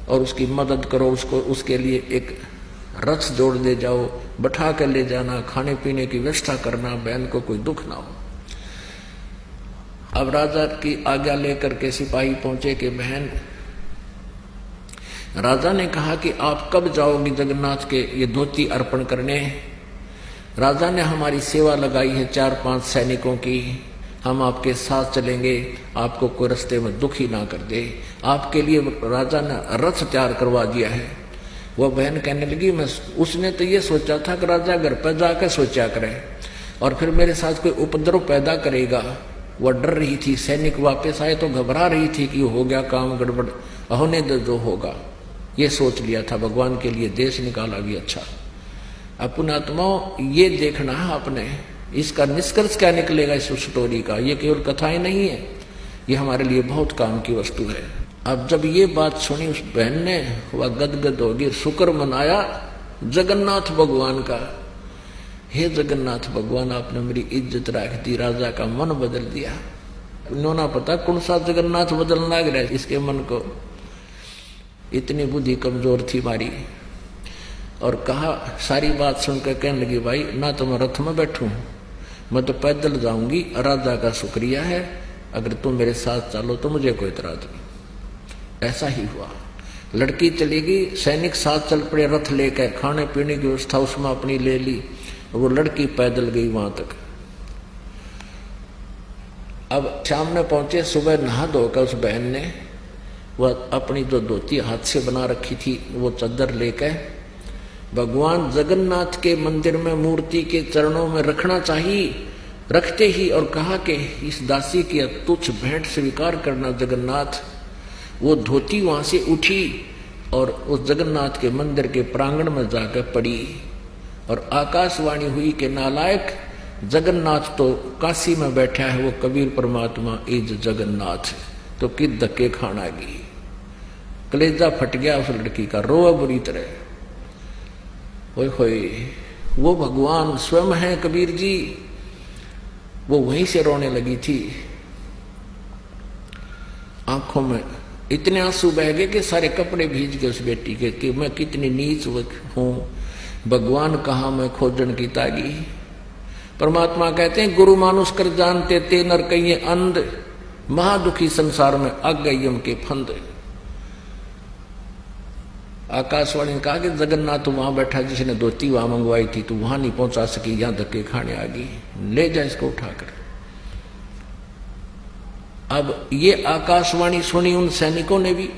और उसकी मदद करो। उसको उसके लिए एक रथ जोड़ ले जाओ, बैठा कर ले जाना, खाने पीने की व्यवस्था करना, बहन को कोई दुख ना हो। अब राजा की आज्ञा लेकर के सिपाही पहुंचे कि बहन, राजा ने कहा कि आप कब जाओगी जगन्नाथ के ये धोती अर्पण करने। राजा ने हमारी सेवा लगाई है 4-5 सैनिकों की, हम आपके साथ चलेंगे, आपको कोई रास्ते में दुखी ना कर दे। आपके लिए राजा ने रथ तैयार करवा दिया है। वह बहन कहने लगी मैं, उसने तो ये सोचा था कि राजा घर पर जाकर सोचा करे और फिर मेरे साथ कोई उपद्रव पैदा करेगा। वह डर रही थी, सैनिक वापस आए तो घबरा रही थी कि हो गया काम गड़बड़, होने दो जो होगा। ये सोच लिया था, भगवान के लिए देश निकाला भी अच्छा। अपने आत्माओं ये देखना है आपने, इसका निष्कर्ष क्या निकलेगा इस स्टोरी का। ये केवल कथाएं नहीं है, ये हमारे लिए बहुत काम की वस्तु है। अब जब ये बात सुनी उस बहन ने, वह गदगद होगी, शुक्र मनाया जगन्नाथ भगवान का। हे जगन्नाथ भगवान, आपने मेरी इज्जत रख दी, राजा का मन बदल दिया। इन्होंने पता कौन सा जगन्नाथ बदलना लग रहा है इसके मन को, इतनी बुद्धि कमजोर थी मारी। और कहा, सारी बात सुनकर कहने लगी भाई ना तो मैं रथ में बैठूं, मैं तो पैदल जाऊंगी। राजा का शुक्रिया है, अगर तुम मेरे साथ चलो तो मुझे कोई इतराज नहीं। ऐसा ही हुआ, लड़की चलेगी, सैनिक साथ चल पड़े रथ लेकर, खाने पीने की व्यवस्था उसमें अपनी ले ली, वो लड़की पैदल गई वहां तक। अब शाम में पहुंचे, सुबह नहा धोकर उस बहन ने वह अपनी जो धोती हाथ से बना रखी थी वो चादर लेकर भगवान जगन्नाथ के मंदिर में मूर्ति के चरणों में रखना चाहिए। रखते ही और कहा कि इस दासी की तुच्छ भेंट स्वीकार करना जगन्नाथ। वो धोती वहां से उठी और उस जगन्नाथ के मंदिर के प्रांगण में जाकर पड़ी और आकाशवाणी हुई कि नालायक, जगन्नाथ तो काशी में बैठा है, वो कबीर परमात्मा इज जगन्नाथ। तो कित धक्के खाना गई, कलेजा फट गया उस लड़की का, रोआ बुरी तरह। ओए होए, वो भगवान स्वयं है कबीर जी। वो वहीं से रोने लगी थी, आंखों में इतने आंसू बह गए कि सारे कपड़े भीज गए उस बेटी के कि मैं कितनी नीच हूं, भगवान कहाँ मैं खोजन की तागी। परमात्मा कहते हैं गुरु मानुष कर जानते ते नर कहिए अंध, महादुखी संसार में अग गई उनके फंद। आकाशवाणी ने कहा कि जगन्नाथ वहां बैठा जिसने धोती वहां मंगवाई थी, तू वहां नहीं पहुंचा सकी, यहां धक्के खाने आ गई, ले जा इसको उठाकर। अब ये आकाशवाणी सुनी उन सैनिकों ने भी,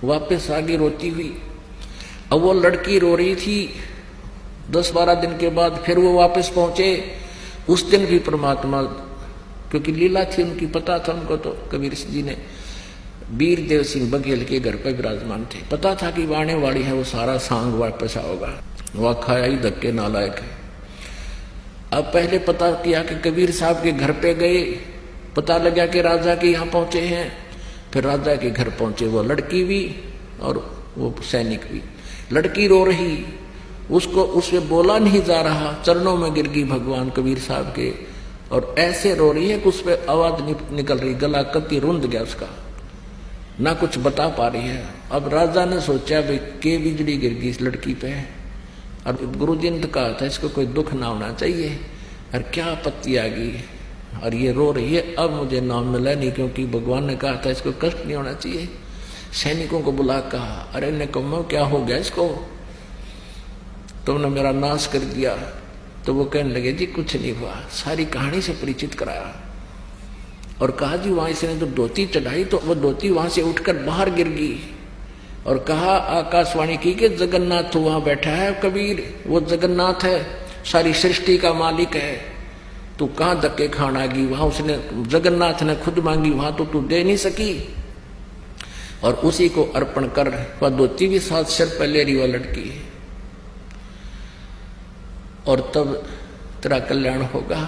वापस आ गई रोती हुई। अब वो लड़की रो रही थी। 10-12 दिन के बाद फिर वो वापस पहुंचे। उस दिन भी परमात्मा, क्योंकि लीला थी उनकी, पता था उनको, तो कबीर जी ने वीर देव सिंह बघेल के घर पर विराजमान थे, पता था कि वाणे वाली है वो सारा सांग वापस आओगा। वह खाया ही धक्के नालायक है। अब पहले पता किया कि कबीर साहब के घर पे गए, पता लगा कि राजा के यहाँ पहुंचे हैं। फिर राजा के घर पहुंचे, वो लड़की भी और वो सैनिक भी। लड़की रो रही, उसको उससे बोला नहीं जा रहा, चरणों में गिर गई भगवान कबीर साहब के, और ऐसे रो रही है कि उस पर आवाज निकल रही, गला कति रुंध गया उसका, ना कुछ बता पा रही है। अब राजा ने सोचा भाई के बिजली गिर गई इस लड़की पे, और गुरु जी ने कहा था इसको कोई दुख ना होना चाहिए, और क्या आपत्ति आ गई। और ये रो रही है, अब मुझे नाम मिला नहीं, क्योंकि भगवान ने कहा था इसको कष्ट नहीं होना चाहिए। सैनिकों को बुला कहा, अरे निकम्मा क्या हो गया इसको, तुमने मेरा नाश कर दिया। तो वो कहने लगे जी कुछ नहीं हुआ, सारी कहानी से परिचित कराया और कहा जी वहां इसने तो धोती चढ़ाई तो वो धोती वहां से उठकर बाहर गिर गई, और कहा आकाशवाणी की कि जगन्नाथ वहां बैठा है कबीर, वो जगन्नाथ है, सारी सृष्टि का मालिक है, तू कहां धक्के खाना गई, वहां उसने जगन्नाथ ने खुद मांगी, वहां तो तू दे नहीं सकी, और उसी को अर्पण कर। वह धोती भी 7 सिर पहले रही वह लड़की, और तब तेरा कल्याण होगा।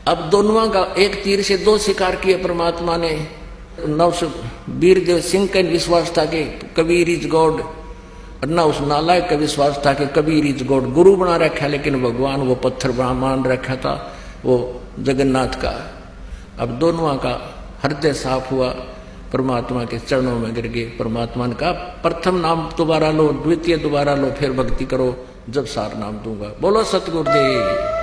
अब दोनों का एक तीर से 2 शिकार किए परमात्मा ने। वीरदेव सिंह का विश्वास था कि कबीर इज गॉड, और न उस नालायक का विश्वास था कि कबीर इज गॉड, गुरु बना रखा, लेकिन भगवान वो पत्थर मान रखा था वो जगन्नाथ का। अब दोनों का हृदय साफ हुआ, परमात्मा के चरणों में गिर गए। परमात्मा ने कहा प्रथम नाम दोबारा लो, द्वितीय दोबारा लो, फिर भक्ति करो, जब सार नाम दूंगा। बोलो सतगुरुदेव।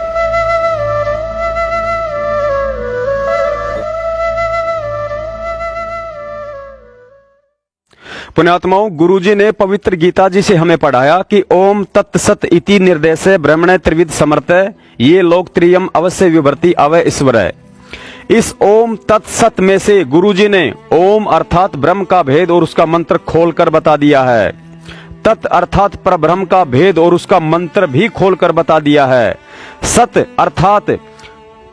पुण्यात्माओं, गुरुजी ने पवित्र गीता जी से हमें पढ़ाया कि ओम तत्सत इति निर्देशे ब्रह्मणे त्रिविध समर्थ ये लोक त्रियम अवश्य विभर्ति अवय ईश्वर है। इस ओम तत्सत में से गुरुजी ने ओम अर्थात ब्रह्म का भेद और उसका मंत्र खोलकर बता दिया है, तत् अर्थात परब्रह्म का भेद और उसका मंत्र भी खोलकर बता दिया है, सत अर्थात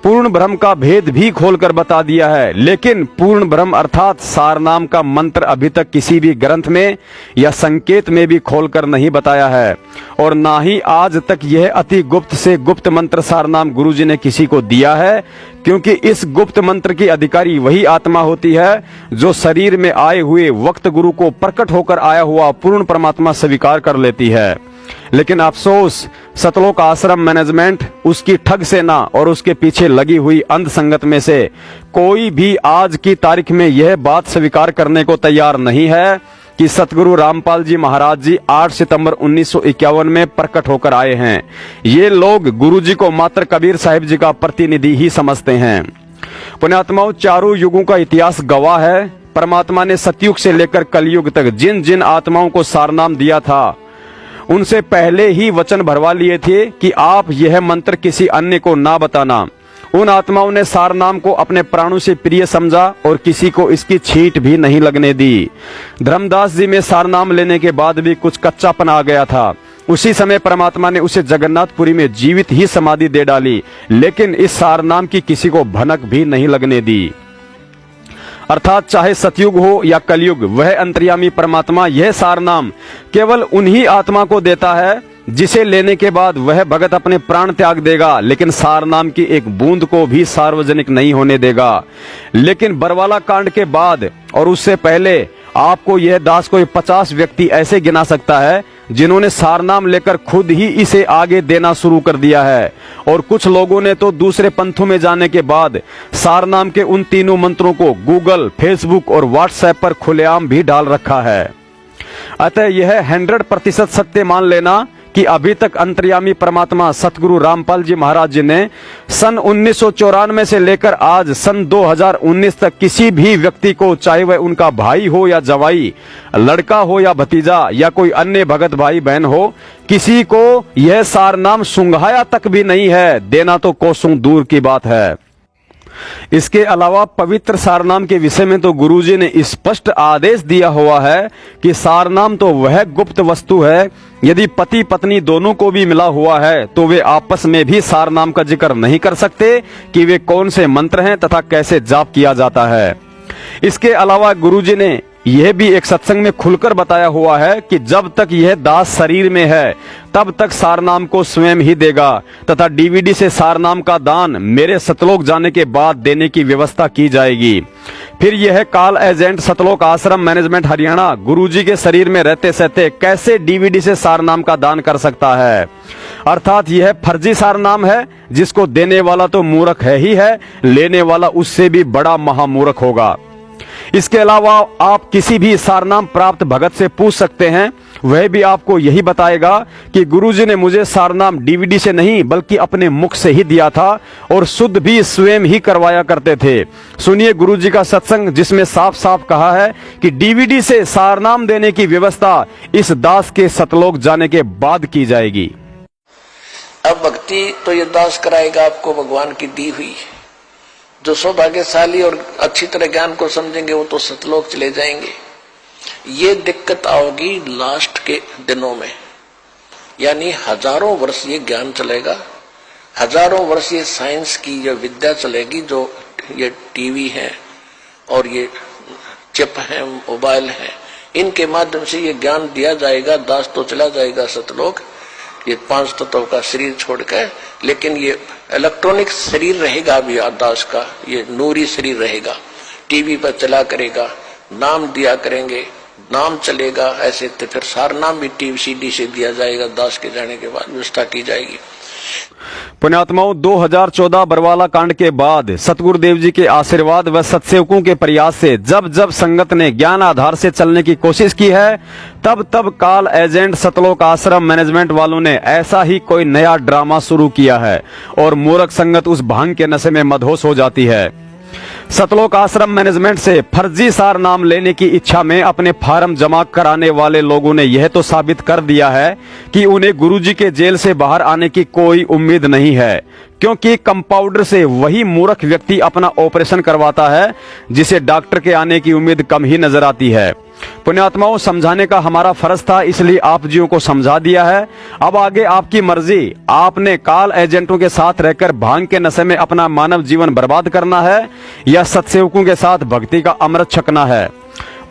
पूर्ण ब्रह्म का भेद भी खोलकर बता दिया है। लेकिन पूर्ण ब्रह्म अर्थात सार नाम का मंत्र अभी तक किसी भी ग्रंथ में या संकेत में भी खोलकर नहीं बताया है, और ना ही आज तक यह अति गुप्त से गुप्त मंत्र सार नाम गुरुजी ने किसी को दिया है, क्योंकि इस गुप्त मंत्र की अधिकारी वही आत्मा होती है जो शरीर में आए हुए वक्त गुरु को प्रकट होकर आया हुआ पूर्ण परमात्मा स्वीकार कर लेती है। लेकिन अफसोस, सतलोक आश्रम मैनेजमेंट, उसकी ठग सेना और उसके पीछे लगी हुई अंध संगत में से कोई भी आज की तारीख में यह बात स्वीकार करने को तैयार नहीं है कि सतगुरु रामपाल जी महाराज जी 8 सितंबर 1951 में प्रकट होकर आए हैं। ये लोग गुरुजी को मात्र कबीर साहिब जी का प्रतिनिधि ही समझते हैं। पुण्यात्माओं, चारों युगों का इतिहास गवाह है, परमात्मा ने सतयुग से लेकर कलयुग तक जिन जिन आत्माओं को सारनाम दिया था उनसे पहले ही वचन भरवा लिए थे कि आप यह मंत्र किसी अन्य को ना बताना। उन आत्माओं ने सार नाम को अपने प्राणों से प्रिय समझा और किसी को इसकी छींट भी नहीं लगने दी। धर्मदास जी में सार नाम लेने के बाद भी कुछ कच्चापन आ गया था। उसी समय परमात्मा ने उसे जगन्नाथपुरी में जीवित ही समाधि दे डाली, लेकिन इस सार नाम की किसी को भनक भी नहीं लगने दी। अर्थात चाहे सतयुग हो या कलयुग, वह अंतर्यामी परमात्मा यह सार नाम केवल उन्हीं आत्मा को देता है जिसे लेने के बाद वह भगत अपने प्राण त्याग देगा, लेकिन सार नाम की एक बूंद को भी सार्वजनिक नहीं होने देगा। लेकिन बरवाला कांड के बाद और उससे पहले आपको यह दास कोई 50 व्यक्ति ऐसे गिना सकता है जिन्होंने सार नाम लेकर खुद ही इसे आगे देना शुरू कर दिया है, और कुछ लोगों ने तो दूसरे पंथों में जाने के बाद सार नाम के उन तीनों मंत्रों को गूगल, फेसबुक और व्हाट्सएप पर खुलेआम भी डाल रखा है। अतः यह 100% सत्य मान लेना कि अभी तक अंतर्यामी परमात्मा सतगुरु रामपाल जी महाराज जी ने सन 1994 से लेकर आज सन 2019 तक किसी भी व्यक्ति को, चाहे वह उनका भाई हो या जवाई, लड़का हो या भतीजा या कोई अन्य भगत भाई बहन हो, किसी को यह सार नाम सुंघाया तक भी नहीं है। देना तो कोसों दूर की बात है। इसके अलावा पवित्र सारनाम के विषय में तो गुरुजी ने स्पष्ट आदेश दिया हुआ है कि सारनाम तो वह गुप्त वस्तु है, यदि पति पत्नी दोनों को भी मिला हुआ है तो वे आपस में भी सारनाम का जिक्र नहीं कर सकते कि वे कौन से मंत्र हैं तथा कैसे जाप किया जाता है। इसके अलावा गुरुजी ने यह भी एक सत्संग में खुलकर बताया हुआ है कि जब तक यह दास शरीर में है तब तक सारनाम को स्वयं ही देगा, तथा डीवीडी से सारनाम का दान मेरे सतलोक जाने के बाद देने की व्यवस्था की जाएगी। फिर यह काल एजेंट सतलोक आश्रम मैनेजमेंट हरियाणा गुरुजी के शरीर में रहते सहते कैसे डीवीडी से सारनाम का दान कर सकता है। अर्थात यह फर्जी सारनाम है जिसको देने वाला तो मूर्ख है ही है, लेने वाला उससे भी बड़ा महामूर्ख होगा। इसके अलावा आप किसी भी सारनाम प्राप्त भगत से पूछ सकते हैं, वह भी आपको यही बताएगा कि गुरुजी ने मुझे सारनाम डीवीडी से नहीं बल्कि अपने मुख से ही दिया था और शुद्ध भी स्वयं ही करवाया करते थे। सुनिए गुरुजी का सत्संग, जिसमें साफ साफ कहा है कि डीवीडी से सारनाम देने की व्यवस्था इस दास के सतलोक जाने के बाद की जाएगी। अब भक्ति तो ये दास कराएगा आपको भगवान की दी हुई। जो सौभाग्यशाली और अच्छी तरह ज्ञान को समझेंगे वो तो सतलोक चले जाएंगे। ये दिक्कत आओगी लास्ट के दिनों में, यानी हजारों वर्ष ये ज्ञान चलेगा, हजारों वर्ष ये साइंस की ये विद्या चलेगी, जो ये टीवी है और ये चिप है, मोबाइल है, इनके माध्यम से ये ज्ञान दिया जाएगा। दास तो चला जाएगा सतलोक, ये 5 तत्वों का शरीर छोड़कर, लेकिन ये इलेक्ट्रॉनिक शरीर रहेगा अभी दास का, ये नूरी शरीर रहेगा। टीवी पर चला करेगा, नाम दिया करेंगे, नाम चलेगा। ऐसे तो फिर सारनाम भी टीवी सीडी से दिया जाएगा। दास के जाने के बाद व्यवस्था की जाएगी। पुण्यात्माओं, 2014 बरवाला कांड के बाद सतगुरुदेव जी के आशीर्वाद व सत्सेवकों के प्रयास से जब जब संगत ने ज्ञान आधार से चलने की कोशिश की है, तब तब काल एजेंट सतलोक आश्रम मैनेजमेंट वालों ने ऐसा ही कोई नया ड्रामा शुरू किया है और मूर्ख संगत उस भांग के नशे में मदहोश हो जाती है। सतलोक आश्रम मैनेजमेंट से फर्जी सार नाम लेने की इच्छा में अपने फार्म जमा कराने वाले लोगों ने यह तो साबित कर दिया है कि उन्हें गुरुजी के जेल से बाहर आने की कोई उम्मीद नहीं है, क्योंकि कंपाउंडर से वही मूर्ख व्यक्ति अपना ऑपरेशन करवाता है जिसे डॉक्टर के आने की उम्मीद कम ही नजर आती है। पुण्यात्माओं, समझाने का हमारा फर्ज था, इसलिए आप जियों को समझा दिया है। अब आगे आपकी मर्जी, आपने काल एजेंटों के साथ रहकर भांग के नशे में अपना मानव जीवन बर्बाद करना है या सत्सेवकों के साथ भक्ति का अमृत छकना है।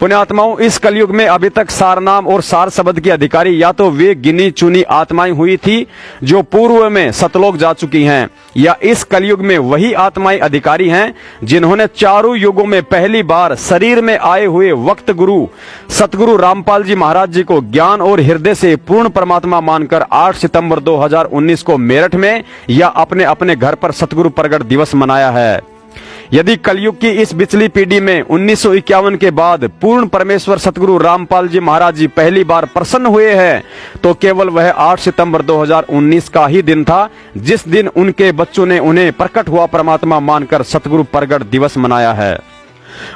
पुण्यात्माओं, इस कलयुग में अभी तक सारनाम और सार शब्द की अधिकारी या तो वे गिनी चुनी आत्माएं हुई थी जो पूर्व में सतलोक जा चुकी हैं, या इस कलयुग में वही आत्माएं अधिकारी हैं जिन्होंने चारों युगों में पहली बार शरीर में आए हुए वक्त गुरु सतगुरु रामपाल जी महाराज जी को ज्ञान और हृदय से पूर्ण परमात्मा मानकर 8 सितंबर 2019 को मेरठ में या अपने अपने घर पर सतगुरु प्रगट दिवस मनाया है। यदि कलयुग की इस पिछली पीढ़ी में 1951 के बाद पूर्ण परमेश्वर सतगुरु रामपाल जी महाराज जी पहली बार प्रसन्न हुए हैं, तो केवल वह 8 सितंबर 2019 का ही दिन था जिस दिन उनके बच्चों ने उन्हें प्रकट हुआ परमात्मा मानकर सतगुरु प्रगट दिवस मनाया है।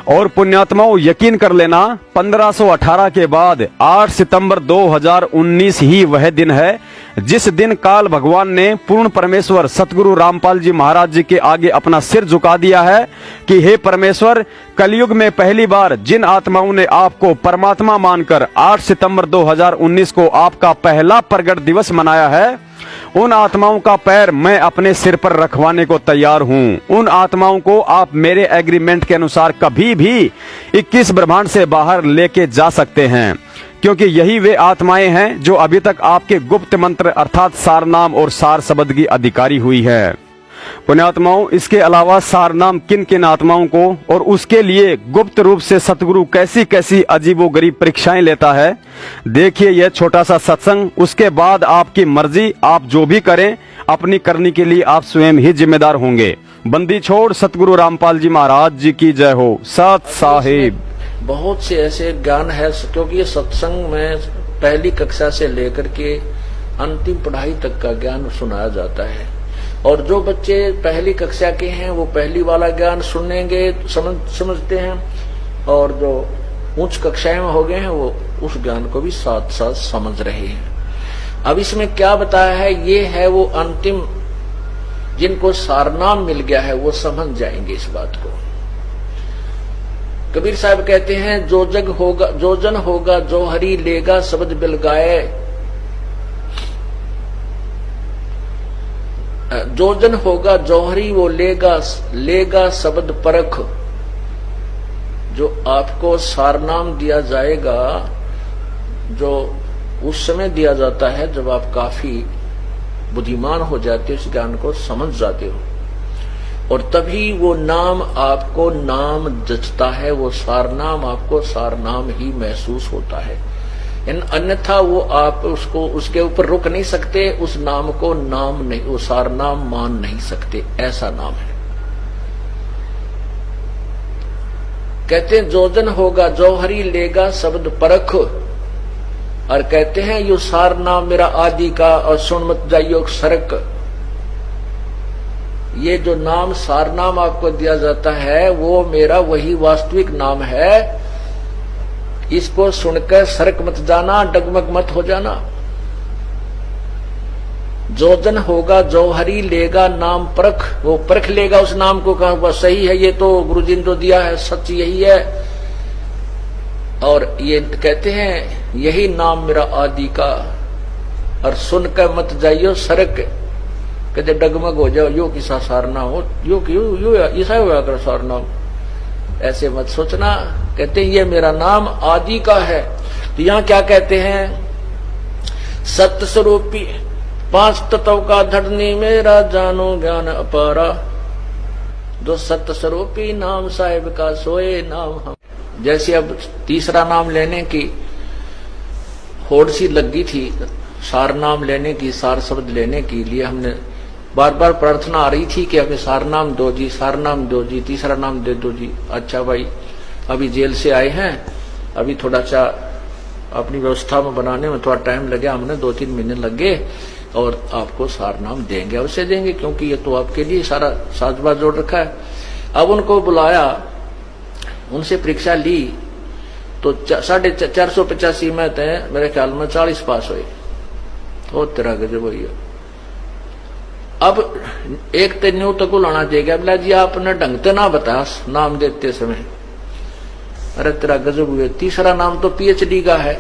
और पुण्यात्माओं, यकीन कर लेना, 1518 के बाद 8 सितंबर 2019 ही वह दिन है जिस दिन काल भगवान ने पूर्ण परमेश्वर सतगुरु रामपाल जी महाराज जी के आगे अपना सिर झुका दिया है कि हे परमेश्वर, कलयुग में पहली बार जिन आत्माओं ने आपको परमात्मा मानकर 8 सितंबर 2019 को आपका पहला प्रगट दिवस मनाया है, उन आत्माओं का पैर मैं अपने सिर पर रखवाने को तैयार हूं। उन आत्माओं को आप मेरे एग्रीमेंट के अनुसार कभी भी 21 ब्रह्मांड से बाहर लेके जा सकते हैं, क्योंकि यही वे आत्माएं हैं जो अभी तक आपके गुप्त मंत्र अर्थात सारनाम और सार शब्द की अधिकारी हुई है। पुण्यात्माओं, इसके अलावा सारनाम किन किन आत्माओं को और उसके लिए गुप्त रूप से सतगुरु कैसी कैसी अजीबोगरीब परीक्षाएं लेता है, देखिए यह छोटा सा सत्संग। उसके बाद आपकी मर्जी, आप जो भी करें अपनी करने के लिए आप स्वयं ही जिम्मेदार होंगे। बंदी छोड़ सतगुरु रामपाल जी महाराज जी की जय हो। सत साहिब। बहुत से ऐसे ज्ञान है, क्योंकि ये सत्संग में पहली कक्षा से लेकर के अंतिम पढ़ाई तक का ज्ञान सुनाया जाता है, और जो बच्चे पहली कक्षा के हैं वो पहली वाला ज्ञान सुनेंगे, समझते हैं, और जो उच्च कक्षाएं में हो गए हैं वो उस ज्ञान को भी साथ साथ समझ रहे हैं। अब इसमें क्या बताया है, ये है वो अंतिम, जिनको सारनाम मिल गया है वो समझ जाएंगे इस बात को। कबीर साहब कहते हैं, जो जग होगा जो जन होगा जो हरि लेगा शब्द बिल गाए, जो जन होगा जौहरी वो लेगा शब्द परख। जो आपको सारनाम दिया जाएगा, जो उस समय दिया जाता है जब आप काफी बुद्धिमान हो जाते हो, इस ज्ञान को समझ जाते हो, और तभी वो नाम आपको नाम जचता है, वो सारनाम आपको सारनाम ही महसूस होता है। अन्यथा वो आप उसको उसके ऊपर रुक नहीं सकते, उस नाम को नाम नहीं, वो सारनाम मान नहीं सकते, ऐसा नाम है। कहते हैं जोजन होगा जौहरी लेगा शब्द परख, और कहते हैं यो सार नाम मेरा आदि का और सुन मत जाइयो सरक। ये जो नाम सार नाम आपको दिया जाता है वो मेरा वही वास्तविक नाम है, इसको सुनकर सरक मत जाना, डगमग मत हो जाना। जोजन होगा जौहरी लेगा नाम परख, वो परख लेगा उस नाम को, कहा वह सही है, ये तो गुरुजी ने जो दिया है सच यही है। और ये कहते हैं यही नाम मेरा आदि का, और सुनकर मत जाइयो सरक, कहते डगमग हो जाओ, यो किसा सारना हो, यो ऐसा हुआ कर सारना, ऐसे मत सोचना। कहते हैं ये मेरा नाम आदि का है। तो यहाँ क्या कहते हैं, सत्य स्वरूपी 5 तत्व का धरनी मेरा जानो ज्ञान अपारा, जो सत्य स्वरूपी नाम साहिब का सोए नाम हम। जैसे अब तीसरा नाम लेने की होड़ सी लगी थी, सार नाम लेने की, सार शब्द लेने के लिए हमने बार बार प्रार्थना आ रही थी कि हमें सार नाम दो जी, सार नाम दो जी, तीसरा नाम दे दो जी। अच्छा भाई, अभी जेल से आए हैं, अभी थोड़ा सा अपनी व्यवस्था में बनाने में थोड़ा टाइम लगे, हमने 2-3 महीने लगे, और आपको सार नाम देंगे, अवश्य देंगे, क्योंकि ये तो आपके लिए सारा साजबाज जोड़ रखा है। अब उनको बुलाया, उनसे परीक्षा ली, तो 485 में थे, मेरे ख्याल में 40 पास हुए। तो तेरा गजब हुई। अब एक तेन्यू तक लाना चाहिए, बोला जी आपने ढंग से ना बताया नाम देते समय, अरे तेरा गजब हुए, तीसरा नाम तो पीएचडी का है।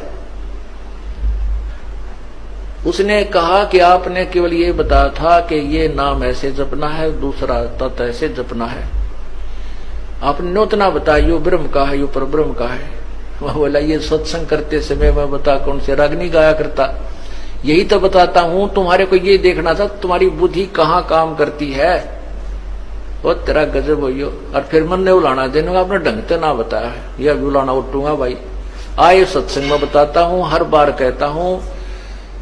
उसने कहा कि आपने केवल ये बताया था कि ये नाम ऐसे जपना है, दूसरा तत्व ऐसे जपना है, आपने नोतना बताया यो ब्रह्म का है, यो परब्रह्म का है। वह बोला ये सत्संग करते समय मैं बता कौन से राग नहीं गाया करता, यही तो बताता हूं, तुम्हारे को ये देखना था तुम्हारी बुद्धि कहाँ काम करती है। वो तेरा गजब हो। और फिर मन ने उलाना देने, आपने ढंग से ना बताया है, यह भी उलाना उठूंगा भाई। आए सत्संग में बताता हूं, हर बार कहता हूं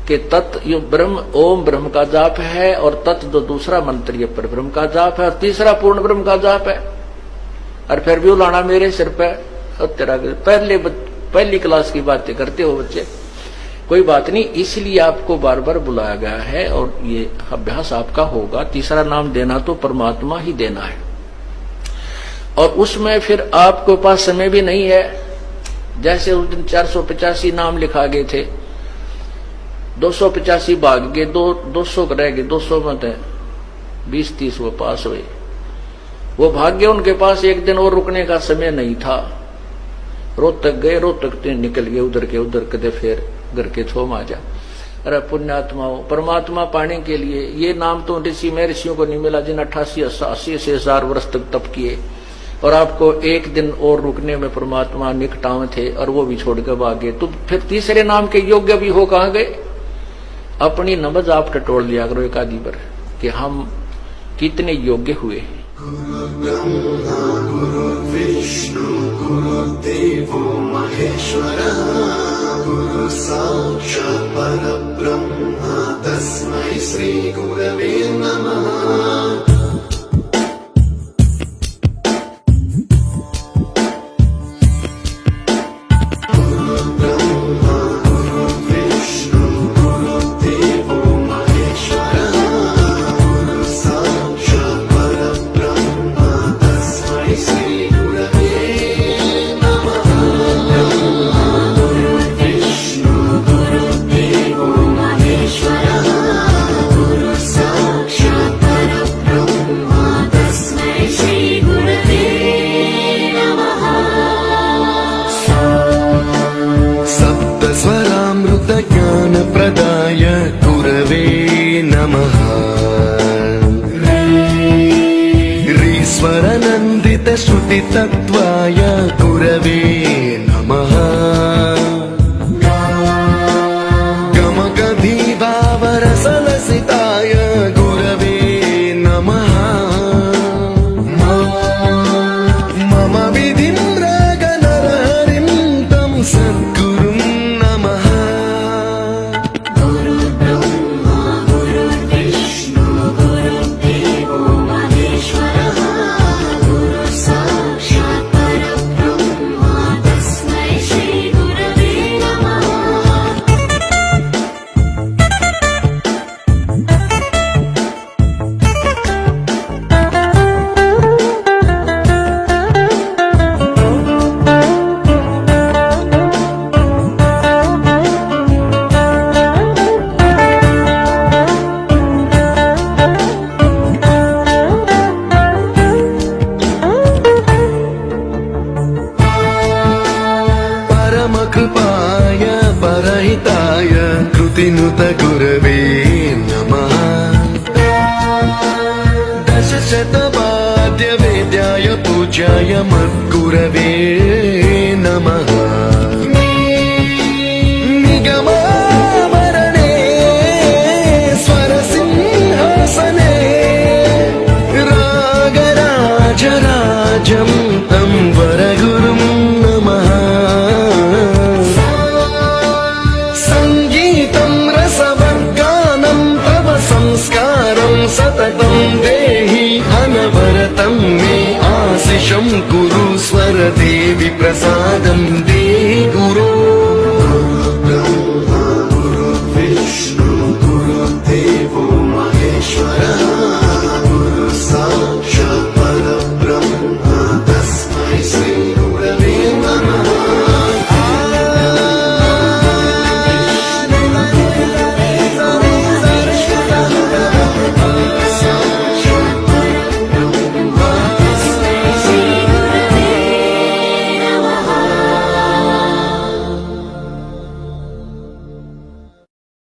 कि तत्व यो ब्रह्म ओम ब्रह्म का जाप है, और तत्व जो दूसरा मंत्र ये पर ब्रह्म का जाप है, और तीसरा पूर्ण ब्रह्म का जाप है। और फिर भी उलाना मेरे सिर पे, और तेरा पहली क्लास की बातें करते हो बच्चे, कोई बात नहीं, इसलिए आपको बार बार बुलाया गया है, और ये अभ्यास आपका होगा। तीसरा नाम देना तो परमात्मा ही देना है, और उसमें फिर आपके पास समय भी नहीं है। जैसे उस दिन 485 नाम लिखा गए थे, 285 भाग गए, 200 रह गए, 200 में 20-30 वो पास हुए, वो भाग्य उनके पास एक दिन और रुकने का समय नहीं था। रोहतक गए, रोहतक निकल गए, उधर के उधर कदे फिर घर के छोम आ जा। अरे पुण्यात्माओं, परमात्मा पाने के लिए ये नाम तो ऋषि में ऋषियों को नहीं मिला, जिन 88 से 1000 वर्ष तक तप किए, और आपको एक दिन और रुकने में परमात्मा निकटाव थे, और वो भी छोड़ कर भागे। तो फिर तीसरे नाम के योग्य भी हो कहाँ गए? अपनी नमज आप टटोल लिया करो एक आदि पर कि हम कितने योग्य हुए हैं। गुरु ब्रह्मा गुरु विष्णु गुरुदेवो महेश्वरः, गुरु साक्षात् परब्रह्म तस्मै श्री गुरवे नमः। प्रदाय गुरवे नमः। ईश्वरनन्दित श्रुति तत्वाय गुरवे नमः। गमगधी भावरसलसिताय गुरवे नमः। मम विधिं रागनरहरिं तं सद्गुरुं नमः। स्तुतिनुत गुरवे नमः दशशतवाद्य वेद्याय पूज्याय मद्गुरवे नमः निगमावरणे स्वरसिंहासने रागराजराजं तं वरगुरुं नमः संगीतं रसवर्गानं तव संस्कारं सततं देहि अनवरतं मे आशिषं कुरु स्वरदेवि प्रसाद